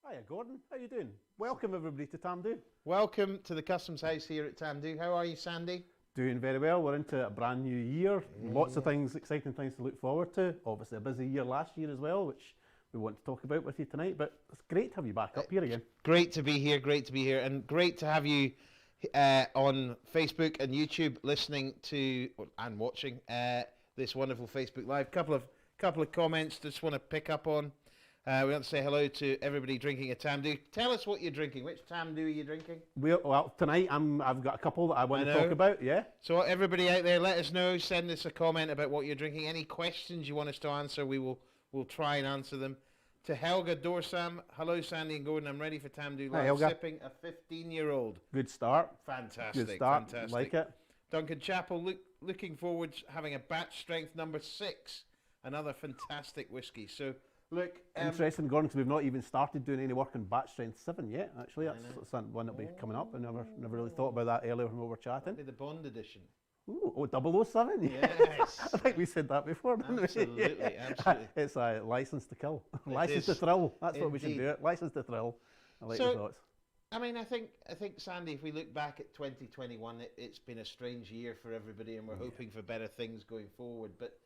Hiya Gordon, how you doing? Welcome everybody to Tamdhu. Welcome to the Customs House here at Tamdhu. How are you, Sandy? Doing very well, we're into a brand new year, lots of things, exciting things to look forward to. Obviously a busy year last year as well, which we want to talk about with you tonight, but it's great to have you back up here again. Great to be here, and great to have you on Facebook and YouTube listening to and watching this wonderful Facebook Live. Couple of comments just want to pick up on. We want to say hello to everybody drinking a Tamdhu. Tell us what you're drinking. Which Tamdhu are you drinking? Well, tonight I've got a couple that I want to talk about, yeah. So everybody out there, let us know, send us a comment about what you're drinking. Any questions you want us to answer, we'll try and answer them. To Helga Dorsam, hello Sandy and Gordon, I'm ready for Tamdhu Live. Hi, Helga. Sipping a 15-year-old. Good start. Fantastic, Good start, fantastic. like it. Duncan Chappell, looking forward to having a batch strength number 6. Another fantastic whiskey. So, look... Interesting, Gordon, because we've not even started doing any work on batch strength 7 yet, actually. That's one that'll be coming up. I never really thought about that earlier when we were chatting. That'll be the Bond edition. Ooh, 007? Yes. I think we said that before, didn't we? Absolutely, absolutely. It's a license to kill. License to thrill. That's what we should do it. License to thrill. I like your thoughts. I mean, I think, Sandy, if we look back at 2021, it's been a strange year for everybody, and we're hoping for better things going forward. But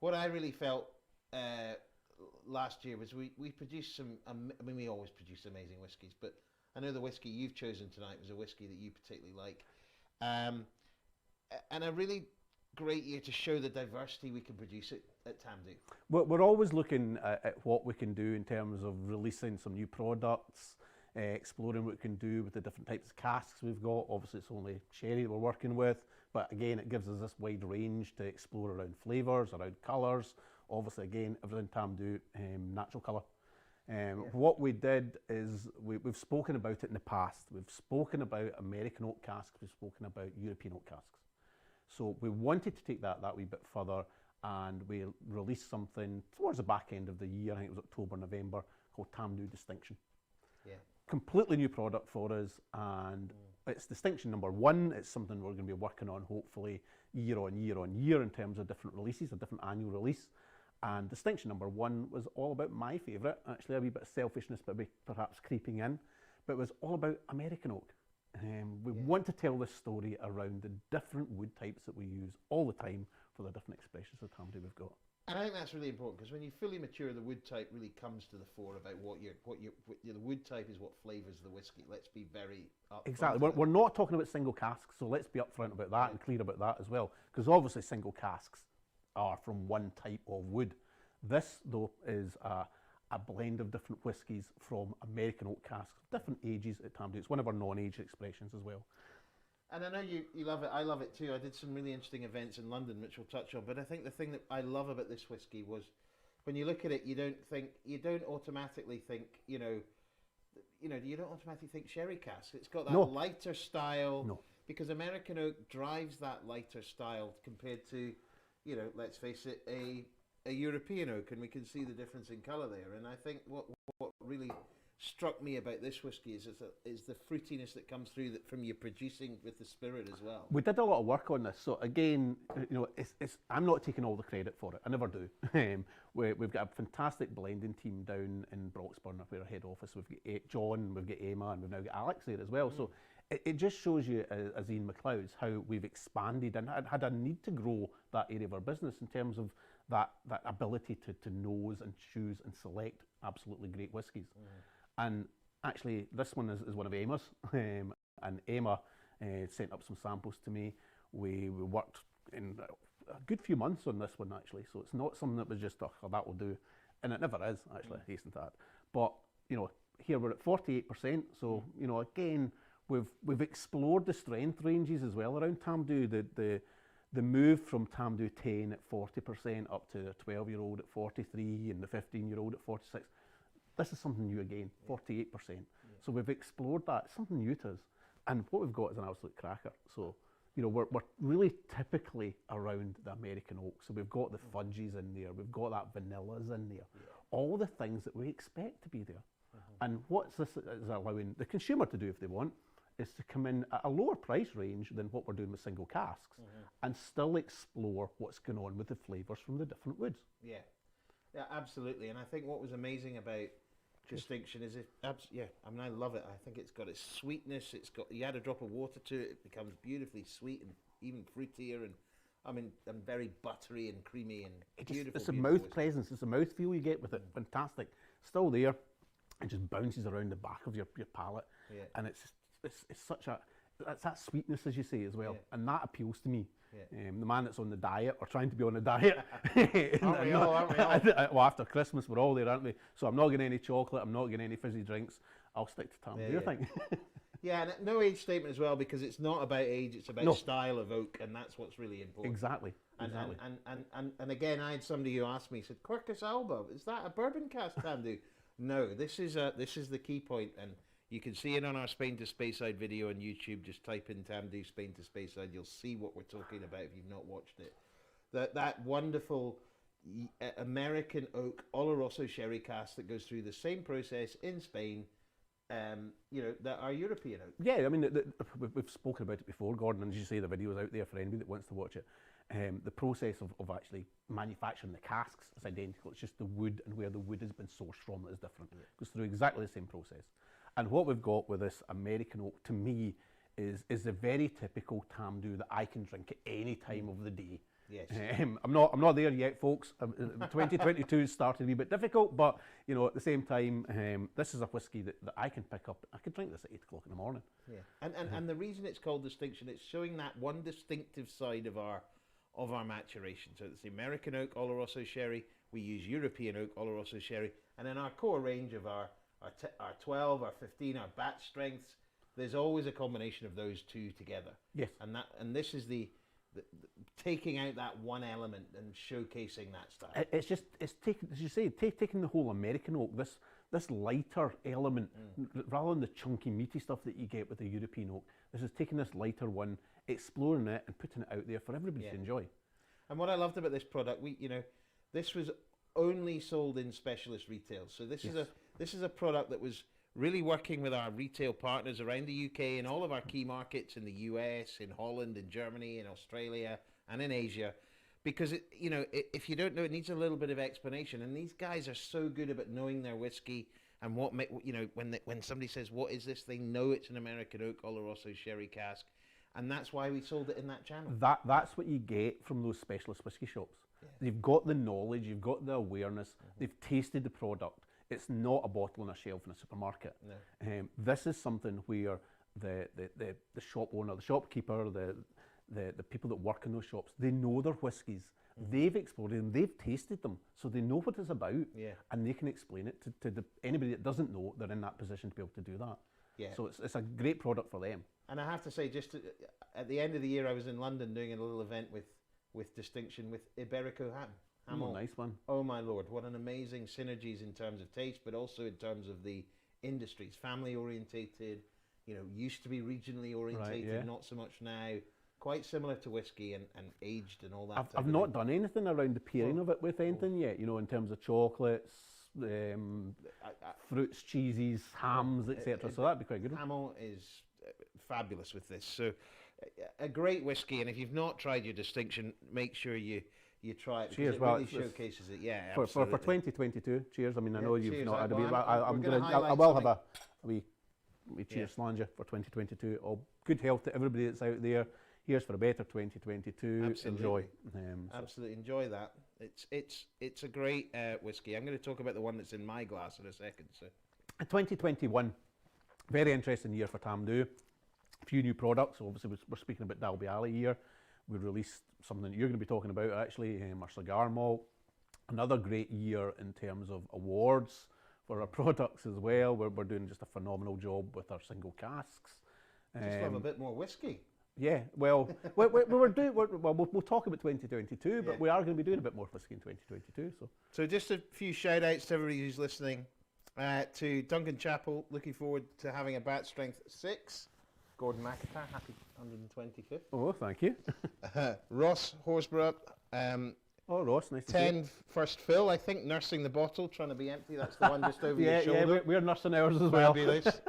what I really felt last year was we produced some, I mean, we always produce amazing whiskies, but I know the whiskey you've chosen tonight was a whiskey that you particularly like. And a really great year to show the diversity we can produce at Tamdhu. We're always looking at what we can do in terms of releasing some new products, exploring what we can do with the different types of casks we've got. Obviously it's only sherry that we're working with, but again it gives us this wide range to explore around flavours, around colours. Obviously again, everything Tamdhu, natural colour. What we did is we've spoken about it in the past. We've spoken about American oak casks, we've spoken about European oak casks. So we wanted to take that wee bit further, and we released something towards the back end of the year, I think it was October, November, called Tamdhu Distinction. Yeah. Completely new product for us, and it's distinction number 1. It's something we're going to be working on hopefully year on year in terms of different releases, a different annual release. And distinction number 1 was all about my favourite, actually a wee bit of selfishness maybe perhaps creeping in, but it was all about American oak. We want to tell this story around the different wood types that we use all the time for the different expressions of Tamdhu we've got. And I think that's really important, because when you fully mature, the wood type really comes to the fore about the wood type is what flavours the whiskey. Let's be very upfront. Exactly. We're not talking about single casks, so let's be upfront about that and clear about that as well, because obviously single casks are from one type of wood. This though is a blend of different whiskies from American oak casks, different ages at Tamdhu. It's one of our non-age expressions as well. And I know you love it, I love it too. I did some really interesting events in London, which we'll touch on, but I think the thing that I love about this whiskey was when you look at it, you don't automatically think, you don't automatically think sherry cask. It's got that lighter style, because American oak drives that lighter style compared to, let's face it, a European oak, and we can see the difference in colour there. And I think what really struck me about this whiskey is the fruitiness that comes through from you producing with the spirit as well. We did a lot of work on this, so again, I'm not taking all the credit for it. I never do. We've got a fantastic blending team down in Broxburn, where our head office. We've got John, we've got Emma, and we've now got Alex there as well. So it just shows you, as Ian McLeod's, how we've expanded and had a need to grow that area of our business in terms of that ability to nose and choose and select absolutely great whiskies. And actually this one is one of Emma's, and Emma sent up some samples to me. We worked in a good few months on this one actually, so it's not something that was just, oh, that will do, and it never is actually, I hasten to add. But here we're at 48%, so again, we've explored the strength ranges as well around Tamdhu. The move from Tamdhu 10 at 40% up to the 12-year-old at 43 and the 15-year-old at 46. This is something new again, 48%. So we've explored that, something new to us. And what we've got is an absolute cracker. So, we're really typically around the American oak. So we've got the fudges in there, we've got that vanillas in there, all the things that we expect to be there. And what this is allowing the consumer to do if they want is to come in at a lower price range than what we're doing with single casks and still explore what's going on with the flavours from the different woods. Yeah, absolutely. And I think what was amazing about distinction is it. Yeah, I mean, I love it. I think it's got its sweetness. It's got, you add a drop of water to it, it becomes beautifully sweet and even fruitier, and and very buttery and creamy and beautiful. It's a beautiful mouth whiskey. presence. It's a mouth feel you get with it. Fantastic. Still there. It just bounces around the back of your palate, Yeah. and it's such a, it's that sweetness, as you say, as well, Yeah. and that appeals to me. Yeah. The man that's on the diet or trying to be on a diet. Aren't we all? Well, after Christmas, we're all there, aren't we? So I'm not getting any chocolate. I'm not getting any fizzy drinks. I'll stick to Tamdhu, Yeah, I think. Yeah, and no age statement as well, because it's not about age, it's about No. style of oak, and that's what's really important. Exactly. And, Exactly. and again, I had somebody who asked me, said, Quercus alba, is that a bourbon cask Tamdhu? No, this is the key point, and you can see it on our Spain to Speyside video on YouTube. Just type in Tamdhu Spain to Speyside, you'll see what we're talking about if you've not watched it. That wonderful American oak Oloroso sherry cask that goes through the same process in Spain, that our European oak. Yeah, I mean, we've spoken about it before, Gordon, and as you say, the video's out there for anybody that wants to watch it. The process of actually manufacturing the casks is identical. It's just the wood and where the wood has been sourced from that is different. It goes through exactly the same process. And what we've got with this American oak, to me, is a very typical Tamdhu that I can drink at any time of the day. Yes. I'm not there yet, folks. 2022 started a wee bit difficult, but at the same time, this is a whiskey that I can pick up. I could drink this at 8 o'clock in the morning. Yeah, and the reason it's called distinction, it's showing that one distinctive side of our maturation. So it's the American oak Oloroso sherry. We use European oak Oloroso sherry, and in our core range of our 12, our 15, our batch strengths, there's always a combination of those two together. Yes. And this is the taking out that one element and showcasing that style. It's taking, as you say, taking the whole American oak, this lighter element, rather than the chunky meaty stuff that you get with the European oak. This is taking this lighter one, exploring it, and putting it out there for everybody to enjoy. And what I loved about this product, this was only sold in specialist retail. So this is a product that was really working with our retail partners around the UK and all of our key markets in the US, in Holland, in Germany, in Australia, and in Asia. Because if you don't know, it needs a little bit of explanation. And these guys are so good about knowing their whiskey and when somebody says, "What is this?" They know it's an American oak Oloroso sherry cask, and that's why we sold it in that channel. That's what you get from those specialist whiskey shops. Yeah. They've got the knowledge, you've got the awareness, they've tasted the product. It's not a bottle on a shelf in a supermarket. No. This is something where the shop owner, the shopkeeper, the people that work in those shops, they know their whiskies. They've explored them, they've tasted them, so they know what it's about, and they can explain it to anybody that doesn't know. They're in that position to be able to do that. Yeah. So it's a great product for them. And I have to say, at the end of the year, I was in London doing a little event with distinction with Iberico Hamel. Oh, nice one. Oh my lord, what an amazing synergies in terms of taste, but also in terms of the industries. Family orientated, used to be regionally orientated, not so much now. Quite similar to whiskey and aged and all that. I've not done anything around the pairing of it with anything yet, in terms of chocolates, fruits, cheeses, hams, etc. So that'd be quite good. Hamel is fabulous with this. So a great whiskey, and if you've not tried your distinction, make sure you try it. Cheers! It really showcases it. Yeah, for 2022. Cheers! I mean, I know you've not had a beer, but I will something. have a wee cheers slanger for 2022. All good health to everybody that's out there. Here's for a better 2022. Absolutely. Enjoy. Absolutely enjoy that. It's a great whiskey. I'm going to talk about the one that's in my glass in a second. So, 2021, very interesting year for Tamdhu. A few new products. Obviously, we're speaking about Dalby Alley here. We released something that you're going to be talking about actually, our cigar malt. Another great year in terms of awards for our products as well. We're doing just a phenomenal job with our single casks. Just love a bit more whiskey. Yeah, well, we'll talk about 2022, but we are going to be doing a bit more whiskey in 2022. So just a few shout outs to everybody who's listening. To Duncan Chappell, looking forward to having a batch strength 6. Gordon McIntyre, happy 125th. Oh, thank you. Ross Horsborough. Ross, nice to see 10 first fill, I think, nursing the bottle, trying to be empty. That's the one just over your shoulder. Yeah, we're nursing ours as well. Fabulous.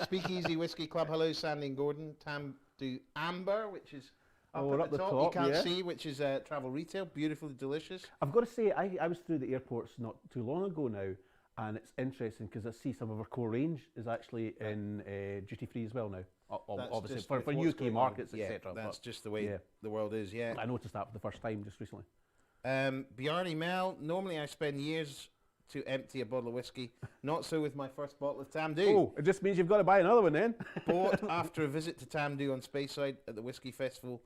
Speakeasy Whiskey Club, hello, Sandy and Gordon. Tamdhu Amber, which is up at the top. You can't see, which is travel retail, beautifully delicious. I've got to say, I was through the airports not too long ago now, And it's interesting because I see some of our core range is actually in duty free as well now. Obviously for UK markets, etc. That's just the way the world is. Yeah, I noticed that for the first time just recently. Bjarne Mel. Normally, I spend years to empty a bottle of whiskey. Not so with my first bottle of Tamdhu. Oh, it just means you've got to buy another one then. Bought after a visit to Tamdhu on Speyside at the Whiskey Festival.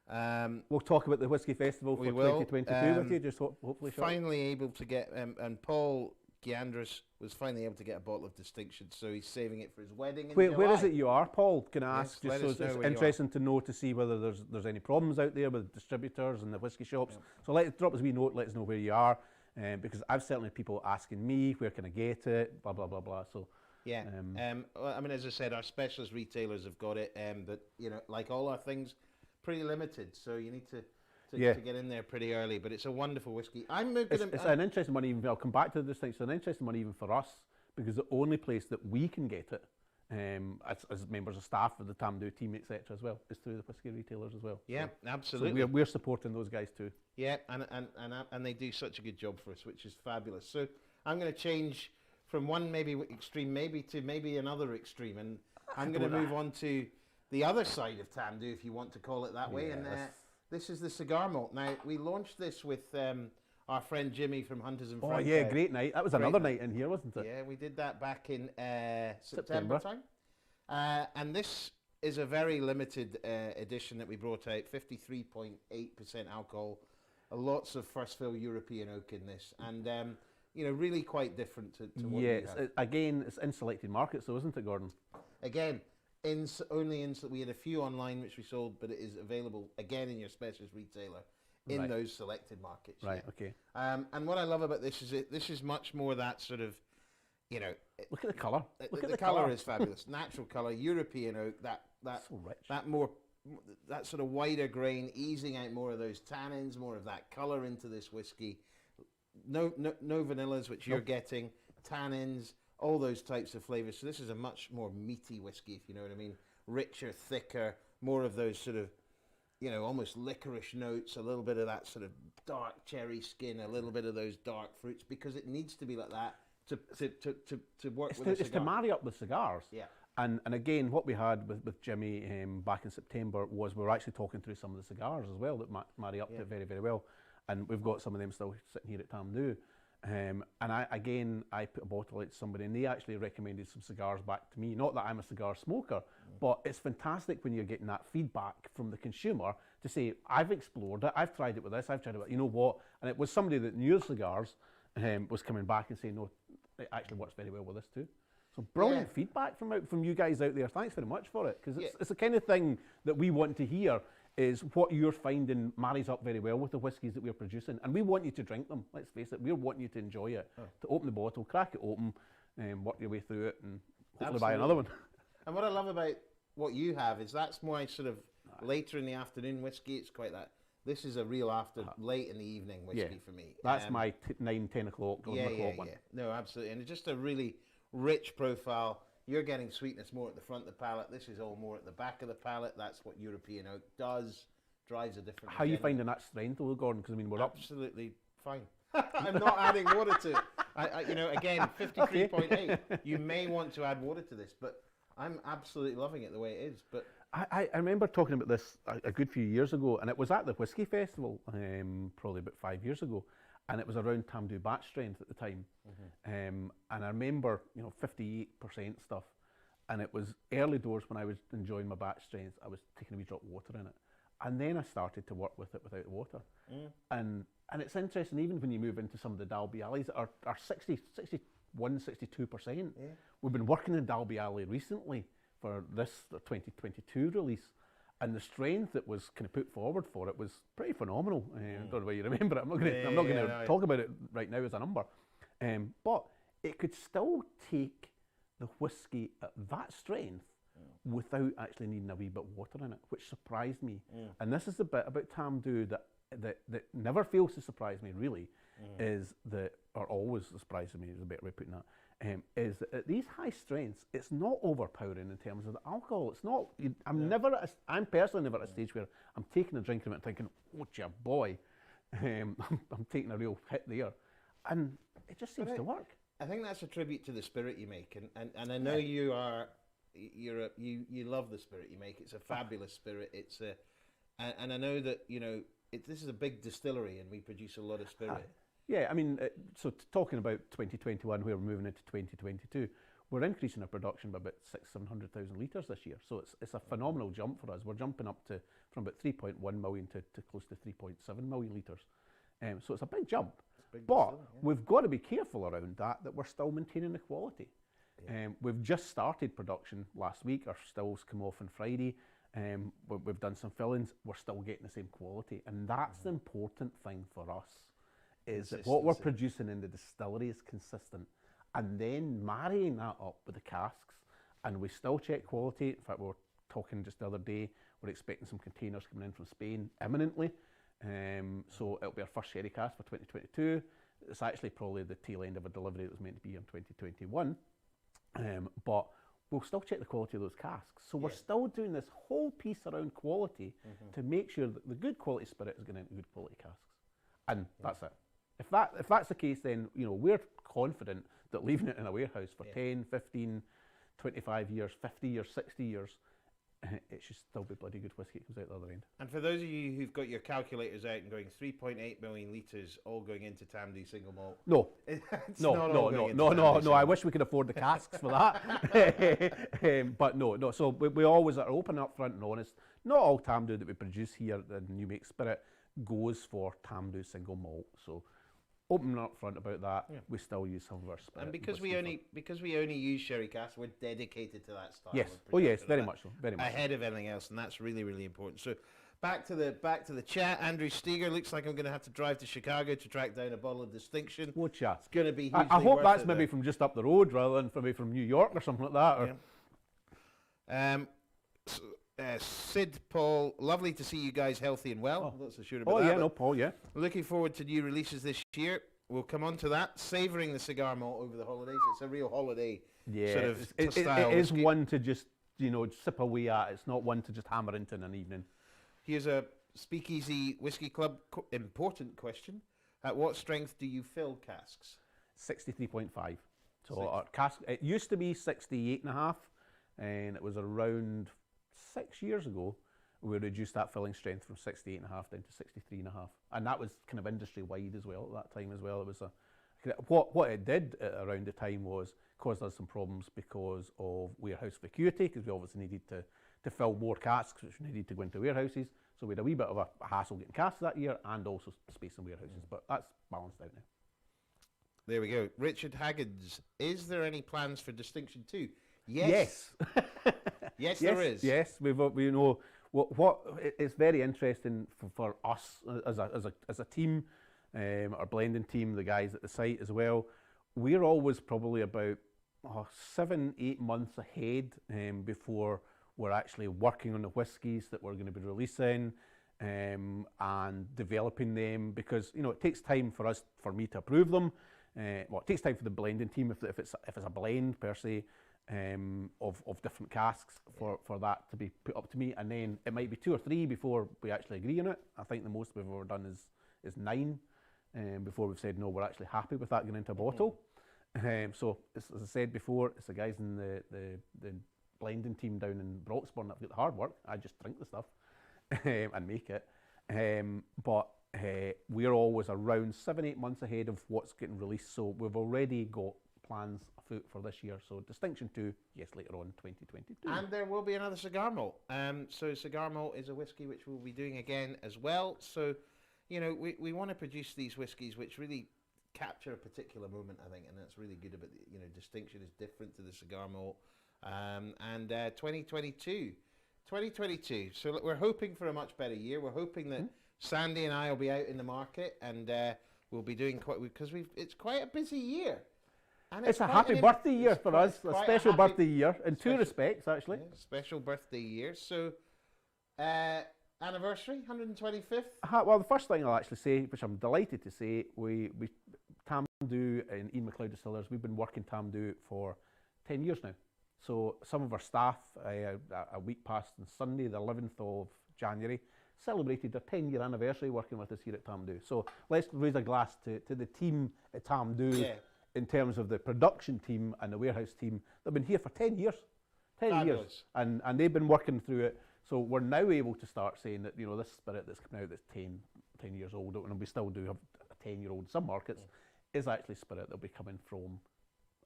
We'll talk about the Whiskey Festival for 2022 with you, just hopefully. Finally able to get, and Paul Giandris was finally able to get a bottle of Distinction, so he's saving it for his wedding in July. Where is it you are, Paul? Can I ask? Yes, just so it's interesting to know, to see whether there's any problems out there with distributors and the whiskey shops. So drop us a wee note, let us know where you are. Because I've certainly had people asking me, where can I get it, blah, blah, blah, blah. So, yeah. I mean, as I said, our specialist retailers have got it, but, you know, like all our things, pretty limited. So you need to get in there pretty early. But it's a wonderful whiskey. It's an interesting one, even, I'll come back to this thing, it's an interesting one even for us, because the only place that we can get it, as members of staff of the Tamdhu team, etc., as well, is through the whiskey retailers as well. Yeah, so, absolutely. So we're supporting those guys too. Yeah, and they do such a good job for us, which is fabulous. So I'm going to change from one maybe extreme maybe to maybe another extreme, and I'm going to move on to the other side of Tamdhu, if you want to call it that way. And this is the cigar malt. Now, we launched this with our friend Jimmy from Hunters and Frank. Oh yeah, great night. That was another night in here, wasn't it? Yeah, we did that back in September time. And this is a very limited edition that we brought out, 53.8% alcohol, lots of first fill European oak in this, and you know, really quite different to what you have. Again, it's in selected markets though, isn't it, Gordon? Again, we had a few online which we sold, but it is available again in your specialist retailer in those selected markets. Right, okay. And what I love about this is this is much more that sort of, you know, look at the colour. The colour is fabulous. Natural colour, European oak, so rich. that sort of wider grain, easing out more of those tannins, more of that colour into this whiskey. No vanillas, which you're getting, tannins, all those types of flavours. So this is a much more meaty whiskey, if you know what I mean. Richer, thicker, more of those sort of, you know, almost licorice notes, a little bit of that sort of dark cherry skin, a little bit of those dark fruits, because it needs to be like that to work with a cigar. It's to marry up with cigars. Yeah. And again, what we had with Jimmy back in September was we were actually talking through some of the cigars as well that marry up to it very, very well. And we've got some of them still sitting here at Tamdhu. And I put a bottle out to somebody, and they actually recommended some cigars back to me. Not that I'm a cigar smoker, but it's fantastic when you're getting that feedback from the consumer to say, I've explored it, I've tried it with this, I've tried it with, you know what? And it was somebody that knew the cigars was coming back and saying, no, it actually works very well with this too. So brilliant feedback from you guys out there. Thanks very much for it, because it's the kind of thing that we want to hear, is what you're finding marries up very well with the whiskies that we're producing. And we want you to drink them, let's face it. We want you to enjoy it, to open the bottle, crack it open, work your way through it, and hopefully buy another one. And what I love about what you have is that's more sort of later in the afternoon whiskey. It's quite that. This is a real late in the evening whiskey for me. That's my 9, 10 o'clock, 11 o'clock one. No, absolutely. And it's just a really rich profile. You're getting sweetness more at the front of the palate. This is all more at the back of the palate. That's what European oak does. Drives a different. How are you finding that strength, though, Gordon? Because I mean, we're absolutely fine. I'm not adding water to it. You know, again, 53.8. You may want to add water to this, but I'm absolutely loving it the way it is. But I remember talking about this a good few years ago, and it was at the Whiskey Festival, probably about 5 years ago. And it was around Tamdhu batch strength at the time. And I remember, 58% stuff. And it was early doors when I was enjoying my batch strength, I was taking a wee drop of water in it. And then I started to work with it without the water. And it's interesting, even when you move into some of the Dalby Alleys that are 60, 61, 62%. We've been working in Dalby Alley recently for this 2022 release. And the strength that was kind of put forward for it was pretty phenomenal. I don't know why you remember it. I'm not going to talk about it right now as a number. But it could still take the whiskey at that strength without actually needing a wee bit of water in it, which surprised me. And this is the bit about Tamdhu that never fails to surprise me, really, or always surprises me, is a better way of putting that. Is that at these high strengths, it's not overpowering in terms of the alcohol. It's not. I'm personally never at a stage where I'm taking a drink of it and thinking, "Oh, dear boy," I'm taking a real hit there, and it just seems to work. I think that's a tribute to the spirit you make, and I know you are. You love the spirit you make. It's a fabulous spirit. It's a, and I know that this is a big distillery, and we produce a lot of spirit. Yeah, I mean, talking about 2021, where we're moving into 2022, we're increasing our production by about 700,000 litres this year. So it's a phenomenal jump for us. We're jumping up from about 3.1 million to close to 3.7 million litres. So it's a big jump. But we've got to be careful around that we're still maintaining the quality. Yeah. We've just started production last week. Our stills come off on Friday. We've done some fillings. We're still getting the same quality. And that's the important thing for us, is that what we're producing in the distillery is consistent. And then marrying that up with the casks, and we still check quality. In fact, we were talking just the other day, we're expecting some containers coming in from Spain imminently. So it'll be our first sherry cask for 2022. It's actually probably the tail end of a delivery that was meant to be in 2021. But we'll still check the quality of those casks. So we're still doing this whole piece around quality to make sure that the good quality spirit is going into good quality casks. And that's it. If that's the case, then we're confident that leaving it in a warehouse for 10, 15, 25 years, 50 years, 60 years, it should still be bloody good whiskey that comes out the other end. And for those of you who've got your calculators out and going 3.8 million litres all going into Tamdhu single malt. No. No. I wish we could afford the casks for that. But no. So we always are open, upfront and honest. Not all Tamdhu that we produce here in New Make Spirit goes for Tamdhu single malt. So open up front about that. Yeah. We still use some of our spirit. And because we only use sherry casks, we're dedicated to that style. Yes. Oh yes, very much so. Very much ahead of anything else, and that's really, really important. So back to the chat. Andrew Steger, looks like I'm going to have to drive to Chicago to track down a bottle of Distinction. What chat? It's going to be. I hope that's maybe from just up the road rather than maybe from New York or something like that. Or... Yeah. Sid, Paul, lovely to see you guys healthy and well. Oh. That's assured about that. Oh yeah, no, Paul, yeah. Looking forward to new releases this year. We'll come on to that. Savouring the cigar malt over the holidays. It's a real holiday sort of style. It is one to just sip away at. It's not one to just hammer into in an evening. Here's a Speakeasy Whiskey Club important question. At what strength do you fill casks? 63.5. So our cask, it used to be 68.5, and it was around 6 years ago we reduced that filling strength from 68.5 down to 63.5, and that was kind of industry wide as well at that time as well. It was what it did around the time was caused us some problems because of warehouse vacuity, because we obviously needed to fill more casks which needed to go into warehouses, so we had a wee bit of a hassle getting casks that year and also space in warehouses, but that's balanced out now. There we go. Richard Haggins, is there any plans for Distinction 2? Yes. Yes, there is. Yes, we know what it's very interesting for us as a team, our blending team, the guys at the site as well. We're always probably about 7-8 months ahead before we're actually working on the whiskies that we're going to be releasing and developing them, because it takes time for me to approve them. It takes time for the blending team if it's a blend per se. Of different casks for that to be put up to me, and then it might be 2 or 3 before we actually agree on it. I think the most we've ever done is 9 before we've said no, we're actually happy with that going into a bottle. So as I said before, it's the guys in the blending team down in Broxburn that have got the hard work. I just drink the stuff and make it, but we're always around 7-8 months ahead of what's getting released, so we've already got plans afoot for this year. So Distinction 2, yes, later on 2022. And there will be another cigar malt. So cigar malt is a whiskey which we'll be doing again as well. So, we want to produce these whiskies which really capture a particular moment, I think, and that's really good about Distinction is different to the cigar malt. And 2022. So look, we're hoping for a much better year. We're hoping that Sandy and I will be out in the market, and we'll be doing it's quite a busy year. And it's a happy birthday year for us, a special birthday year in 2 respects, actually. Yeah, special birthday year. So, anniversary, 125th? Well, the first thing I'll actually say, which I'm delighted to say, we Tamdhu and Ian McLeod Distillers, we've been working Tamdhu for 10 years now. So some of our staff, a week past on Sunday, the 11th of January, celebrated their 10-year anniversary working with us here at Tamdhu. So let's raise a glass to the team at Tamdhu. Yeah. in terms of the production team and the warehouse team, they've been here for 10 years. 10 years. Fabulous. And they've been working through it. So we're now able to start saying that, this spirit that's coming out that's 10 years old, and we still do have a 10-year-old in some markets, is actually spirit that'll be coming from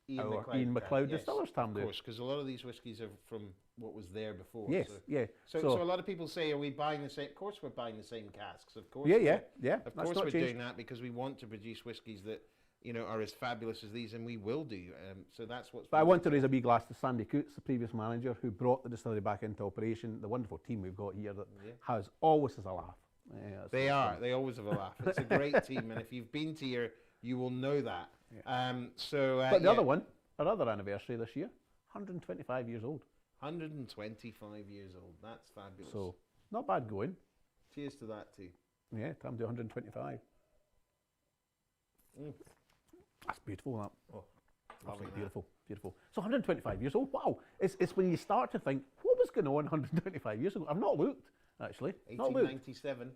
Ian MacLeod distillers, Tamdhu. Of course, because a lot of these whiskies are from what was there before. Yes, so. yeah. So a lot of people say, are we buying the same? Of course we're buying the same casks. Of course. Yeah. Of course we're doing that because we want to produce whiskies that, are as fabulous as these, and we will do. So that's what's... But I want to raise a wee glass to Sandy Coots, the previous manager, who brought the distillery back into operation, the wonderful team we've got here that always has a laugh. They always have a laugh. It's a great team, and if you've been to here, you will know that. Yeah. But the other one, our other anniversary this year, 125 years old. 125 years old. That's fabulous. So, not bad going. Cheers to that too. Yeah, time to 125. That's beautiful, that. Oh, absolutely beautiful, beautiful. So 125 years old, wow. It's when you start to think, what was going on 125 years ago? I've not looked, actually. 1897.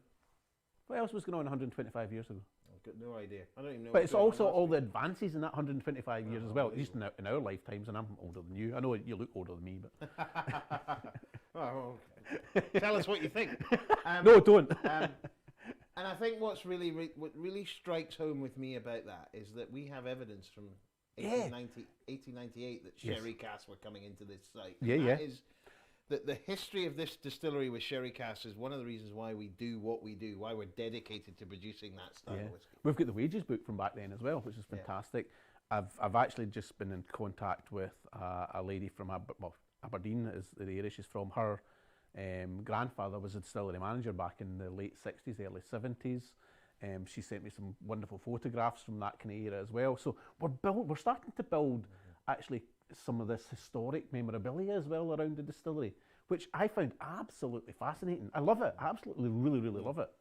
What else was going on 125 years ago? I've got no idea. I don't even know. But it's also all the advances in that 125 years as well, at least in our lifetimes, and I'm older than you. I know you look older than me, but... Oh, tell us what you think. No, don't. And I think what really strikes home with me about that is that we have evidence from 1898 that sherry casks were coming into this site. That is the history of this distillery with sherry casks is one of the reasons why we do what we do, why we're dedicated to producing that style of whiskey. We've got the wages book from back then as well, which is fantastic. I've actually just been in contact with a lady from Aberdeen, is the area she's from. Her grandfather was a distillery manager back in the late 60s, early 70s. She sent me some wonderful photographs from that kind of era as well. So we're starting to build actually some of this historic memorabilia as well around the distillery, which I found absolutely fascinating. I love it. I absolutely, really, really love it.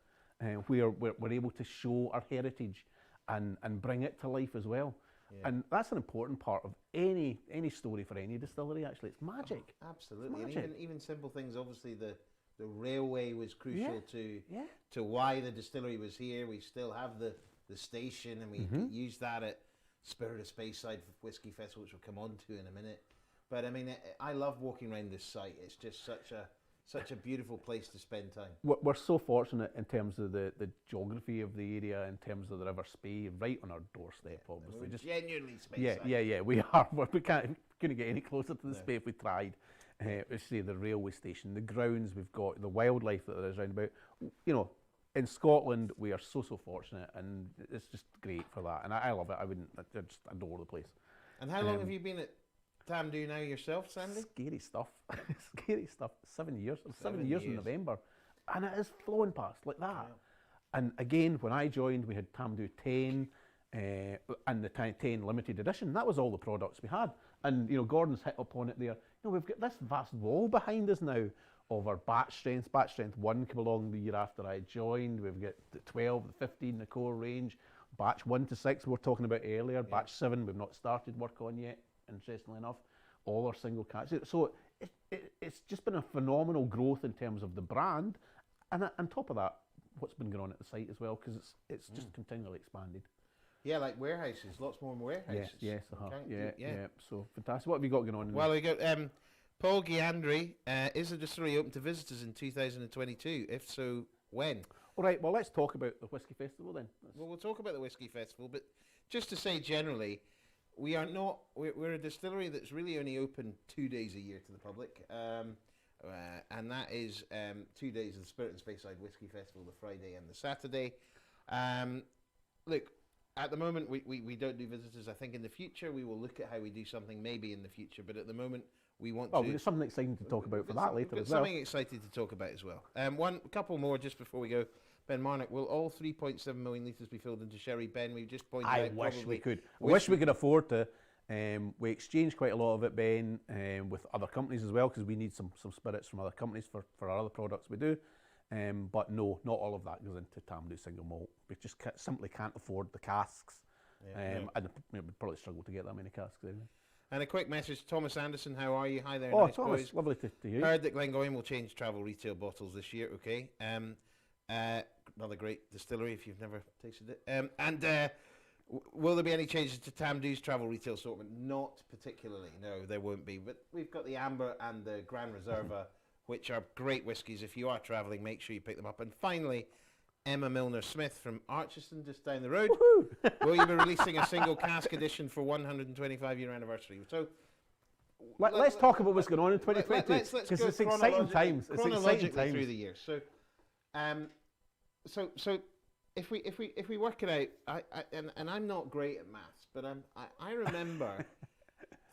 We're able to show our heritage and bring it to life as well. Yeah. And that's an important part of any story for any distillery, actually. It's magic. Oh, absolutely. It's magic. And even simple things, obviously the railway was crucial to why the distillery was here. We still have the station, and we use that at Spirit of Speyside Whiskey Festival, which we'll come on to in a minute. But I mean, I love walking around this site. It's just such a beautiful place to spend time. We're so fortunate in terms of the geography of the area, in terms of the River Spey, right on our doorstep, obviously. Just genuinely Speyside. Yeah, we are. We couldn't get any closer to the Spey if we tried. We see the railway station, the grounds we've got, the wildlife that there is round about. In Scotland, we are so fortunate, and it's just great for that. And I love it. I just adore the place. And how long have you been at Tamdhu now yourself, Sandy? Scary stuff. Scary stuff. 7 years. 7 years in November. And it is flowing past like that. Yeah. And again, when I joined, we had Tamdhu 10 and the 10 limited edition. That was all the products we had. And, Gordon's hit upon it there. We've got this vast wall behind us now of our batch strengths. Batch strength 1 came along the year after I joined. We've got the 12, the 15, the core range. Batch 1 to 6 we were talking about earlier. Yeah. Batch 7 we've not started work on yet, interestingly enough. All our single cats. So it's just been a phenomenal growth in terms of the brand. And on top of that, what's been going on at the site as well, because it's just continually expanded. Yeah, like warehouses, lots more warehouses. Yes. Yeah. So fantastic. What have you got going on? Well, we got Paul Giandri. Is the distillery open to visitors in 2022? If so, when? All right. Well, let's talk about the Whiskey Festival then. Well, we'll talk about the Whiskey Festival, but just to say generally, we're a distillery that's really only open 2 days a year to the public, and that is 2 days of the Spirit and Speyside Whiskey Festival, the Friday and the Saturday. Look. At the moment, we don't do visitors. I think in the future we will look at how we do something maybe in the future. But at the moment, we want to... Well, there's something exciting to talk about for that later as well. Something exciting to talk about as well. A couple more just before we go. Ben Marnock, will all 3.7 million litres be filled into sherry? Ben, we've just pointed out... I wish we could. I wish we could afford to. We exchange quite a lot of it, Ben, with other companies as well, because we need some spirits from other companies for our other products we do. But no, not all of that goes into Tamdhu single malt. We just simply can't afford the casks. And we'd probably struggle to get that many casks anyway. And a quick message, Thomas Anderson, how are you? Hi there, nice Thomas, boys. Lovely to hear you. Heard that Glengoyne will change travel retail bottles this year, okay. Another great distillery if you've never tasted it. Will there be any changes to Tamdhu's travel retail assortment? Not particularly. No, there won't be. But we've got the Amber and the Grand Reserva, which are great whiskies. If you are travelling, make sure you pick them up. And finally, Emma Milner-Smith from Archiston, just down the road. Will you be releasing a single cask edition for 125-year anniversary? So let's talk about what's going on in 2022, let's because go it's exciting times. It's exciting chronologically times. through the year. So if we work it out, and I'm not great at maths, but I remember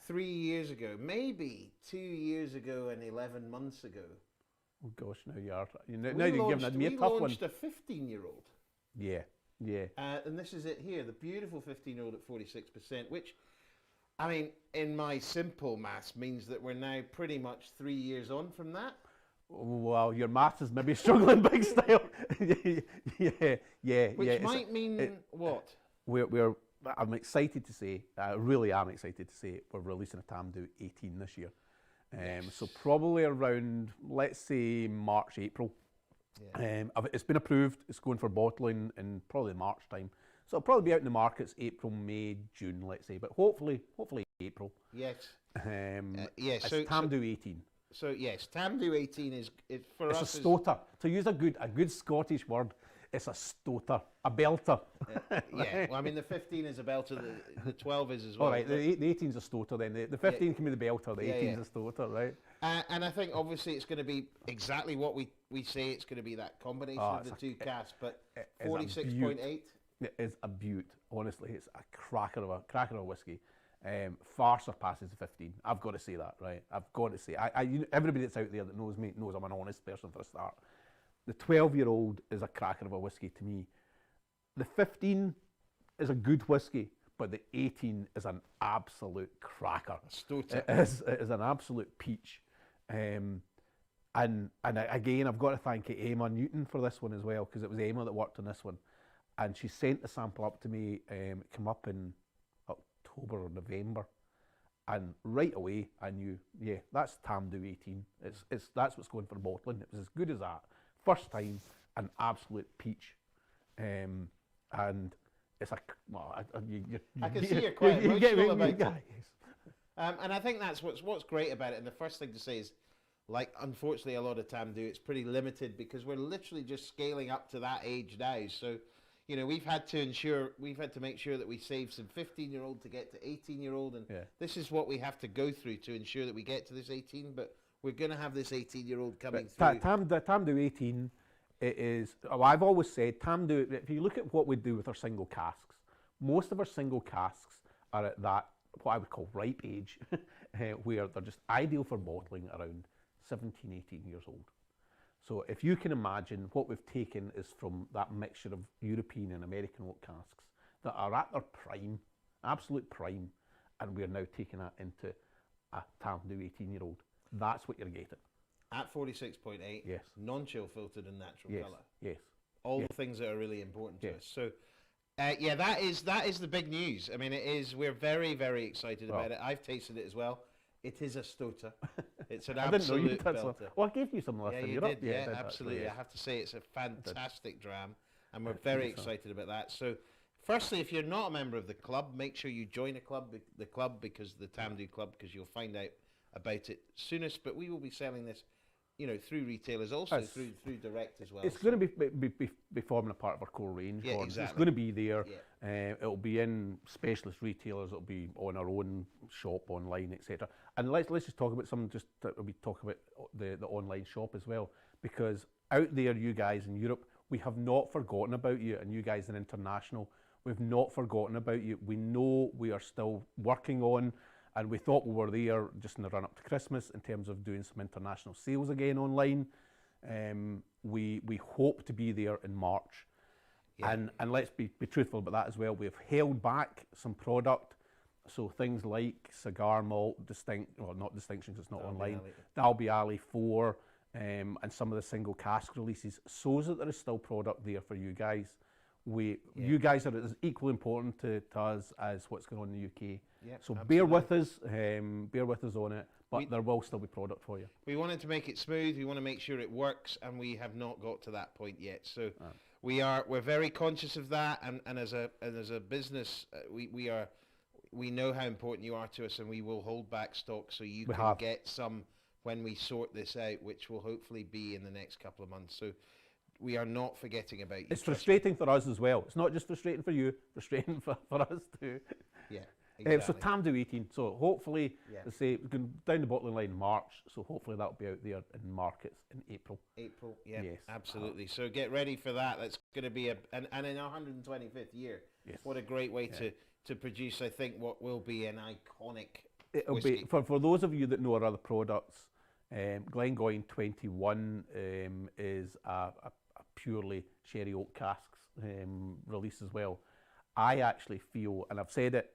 3 years ago, maybe 2 years ago, and 11 months ago. Oh gosh, now you're giving me a tough one. We launched a 15-year-old. Yeah. And this is it here, the beautiful 15-year-old at 46%, which, I mean, in my simple maths means that we're now pretty much 3 years on from that. Well, your maths is maybe struggling big style. yeah. Which might mean what? I'm excited to say, I really am excited to say, we're releasing a Tamdhu 18 this year. So probably around, let's say, March, April. Yeah. It's been approved. It's going for bottling in probably March time. So it'll probably be out in the markets April, May, June, let's say. But hopefully April. Yes. It's Tamdhu 18. So yes, Tamdhu 18 is for us. It's a stoter. To use a good Scottish word, it's a stoter, a belter. Yeah. Well, I mean, the 15 is a belter. The 12 is as well. All right. The 18 is a stoter. Then the 15 can be the belter. The 18 is a stoter, right? And I think obviously it's going to be exactly what we say. It's going to combination of the two casks, but 46.8. It is a beaut. Honestly, it's a cracker of a whiskey. Far surpasses the 15. I've got to say that, right? I've got to say. Everybody that's out there that knows me knows I'm an honest person for a start. The 12-year-old is a cracker of a whiskey to me. The 15 is a good whiskey, but the 18 is an absolute cracker. It is an absolute peach. And again, I've got to thank Emma Newton for this one as well, because it was Emma that worked on this one. And she sent the sample up to me. It came up in October or November, and right away I knew, that's Tamdhu 18. That's what's going for bottling. It was as good as that. First time, an absolute peach, and it's I can see you're quite emotional about it. And I think that's what's great about it. And the first thing to say is, like, unfortunately, a lot of Tamdhu, it's pretty limited because we're literally just scaling up to that age now. So, we've had to make sure that we save some 15-year-old to get to 18-year-old, and this is what we have to go through to ensure that we get to this 18. But we're going to have this 18-year-old coming through. Tamdhu 18, it is. Well, I've always said Tamdhu. If you look at what we do with our single casks, most of our single casks are at that what I would call ripe age, where they're just ideal for bottling around 17, 18 years old. So if you can imagine, what we've taken is from that mixture of European and American oak casks that are at their prime, absolute prime, and we're now taking that into a Tamdhu 18-year-old. That's what you're getting. At 46.8, yes. Non-chill filtered and natural colour. Yes. All the things that are really important to us. So, that is the big news. I mean, it is. We're very, very excited about it. I've tasted it as well. It is a stoter. It's an absolute belter. Well, I gave you some last time. You did. Yeah, absolutely. I have to say it's a fantastic dram, and we're very excited about that. So, firstly, if you're not a member of the club, make sure you join the club because the Tamdhu Club, because you'll find out about it soonest. But we will be selling this, through retailers, also through direct as well. It's going to be forming a part of our core range. Yeah, exactly. It's going to be there. Yeah. It'll be in specialist retailers. It'll be on our own shop, online, etc. And let's just talk about we talk about the online shop as well, because out there, you guys in Europe, we have not forgotten about you, and you guys in international, we've not forgotten about you. We know we are still working on. And we thought we were there just in the run up to Christmas in terms of doing some international sales again online. We hope to be there in March. Yeah. And let's be truthful about that as well. We've held back some product. So things like cigar malt, not distinction because it's not online, Dalby Alley 4, and some of the single cask releases, so that there is still product there for you guys. You guys are as equally important to us as what's going on in the UK. Yeah, so absolutely. Bear with us on it, but there will still be product for you. We wanted to make it smooth, we want to make sure it works, and we have not got to that point yet. So we're very conscious of that, and as a business, we know how important you are to us, and we will hold back stock so you can get some when we sort this out, which will hopefully be in the next couple of months. So we are not forgetting about you. It's frustrating for us as well. It's not just frustrating for you, frustrating for us too. Yeah, exactly. So Tamdhu 18. So hopefully, let's say, going down the bottling line in March. So hopefully that'll be out there in markets in April. April, yeah, yes, absolutely. So get ready for that. That's going to be and in our 125th year. Yes. What a great way to produce, I think, what will be an iconic whiskey. For those of you that know our other products, Glengoyne 21 is a purely sherry oak casks release as well. I actually feel, and I've said it,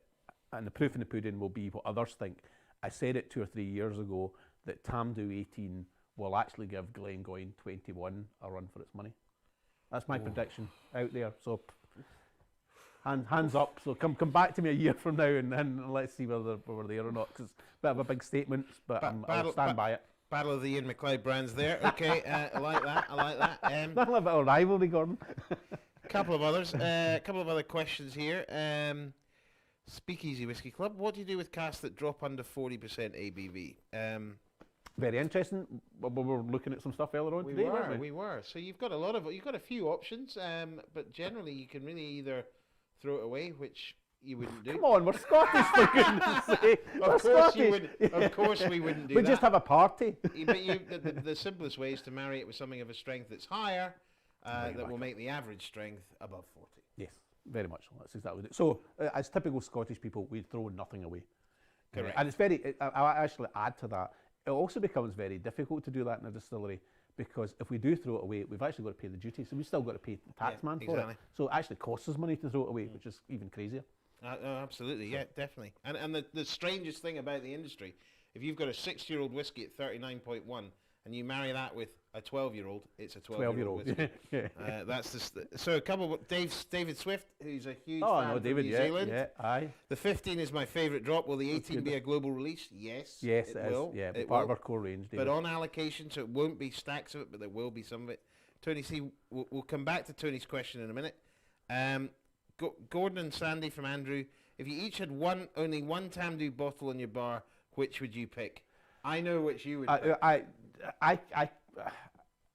and the proof in the pudding will be what others think. I said it 2 or 3 years ago that Tamdhu 18 will actually give Glengoyne 21 a run for its money. That's my prediction out there. So hands up. So come back to me a year from now and let's see whether we're there or not. Because it's a bit of a big statement, but I'll stand by it. Battle of the Ian McLeod brands there. Okay, I like that. Not a bit of rivalry, Gordon. Couple of other questions here. Speakeasy Whiskey Club. What do you do with casks that drop under 40% ABV? Very interesting. We were looking at some stuff earlier on today, weren't we? We were. So you've got a few options, but generally you can really either throw it away, which you wouldn't do. Come on, we're Scottish, for goodness sake. Of course you would. Of course we wouldn't do that. We just have a party. But the simplest way is to marry it with something of a strength that's higher, that will make the average strength above 40. Yes, very much so. That's exactly it. So, as typical Scottish people, we throw nothing away. Correct. And it's I'll actually add to that, it also becomes very difficult to do that in a distillery, because if we do throw it away, we've actually got to pay the duty, so we've still got to pay the taxman for it. So it actually costs us money to throw it away, which is even crazier. Absolutely, yeah, definitely. And the strangest thing about the industry, if you've got a 6-year-old whiskey at 39.1 and you marry that with a 12-year-old, it's a 12-year-old whiskey. That's so a couple of David Swift, who's a huge fan from New Zealand. Yeah, aye. The 15 is my favourite drop. Will the 18 be a global release? Yes, it will. Yeah, it part will. of our core range. David. But on allocation, so it won't be stacks of it, but there will be some of it. Tony C, we'll come back to Tony's question in a minute. Gordon and Sandy from Andrew, if you each had only one Tamdhu bottle in your bar, which would you pick? I know which you would pick.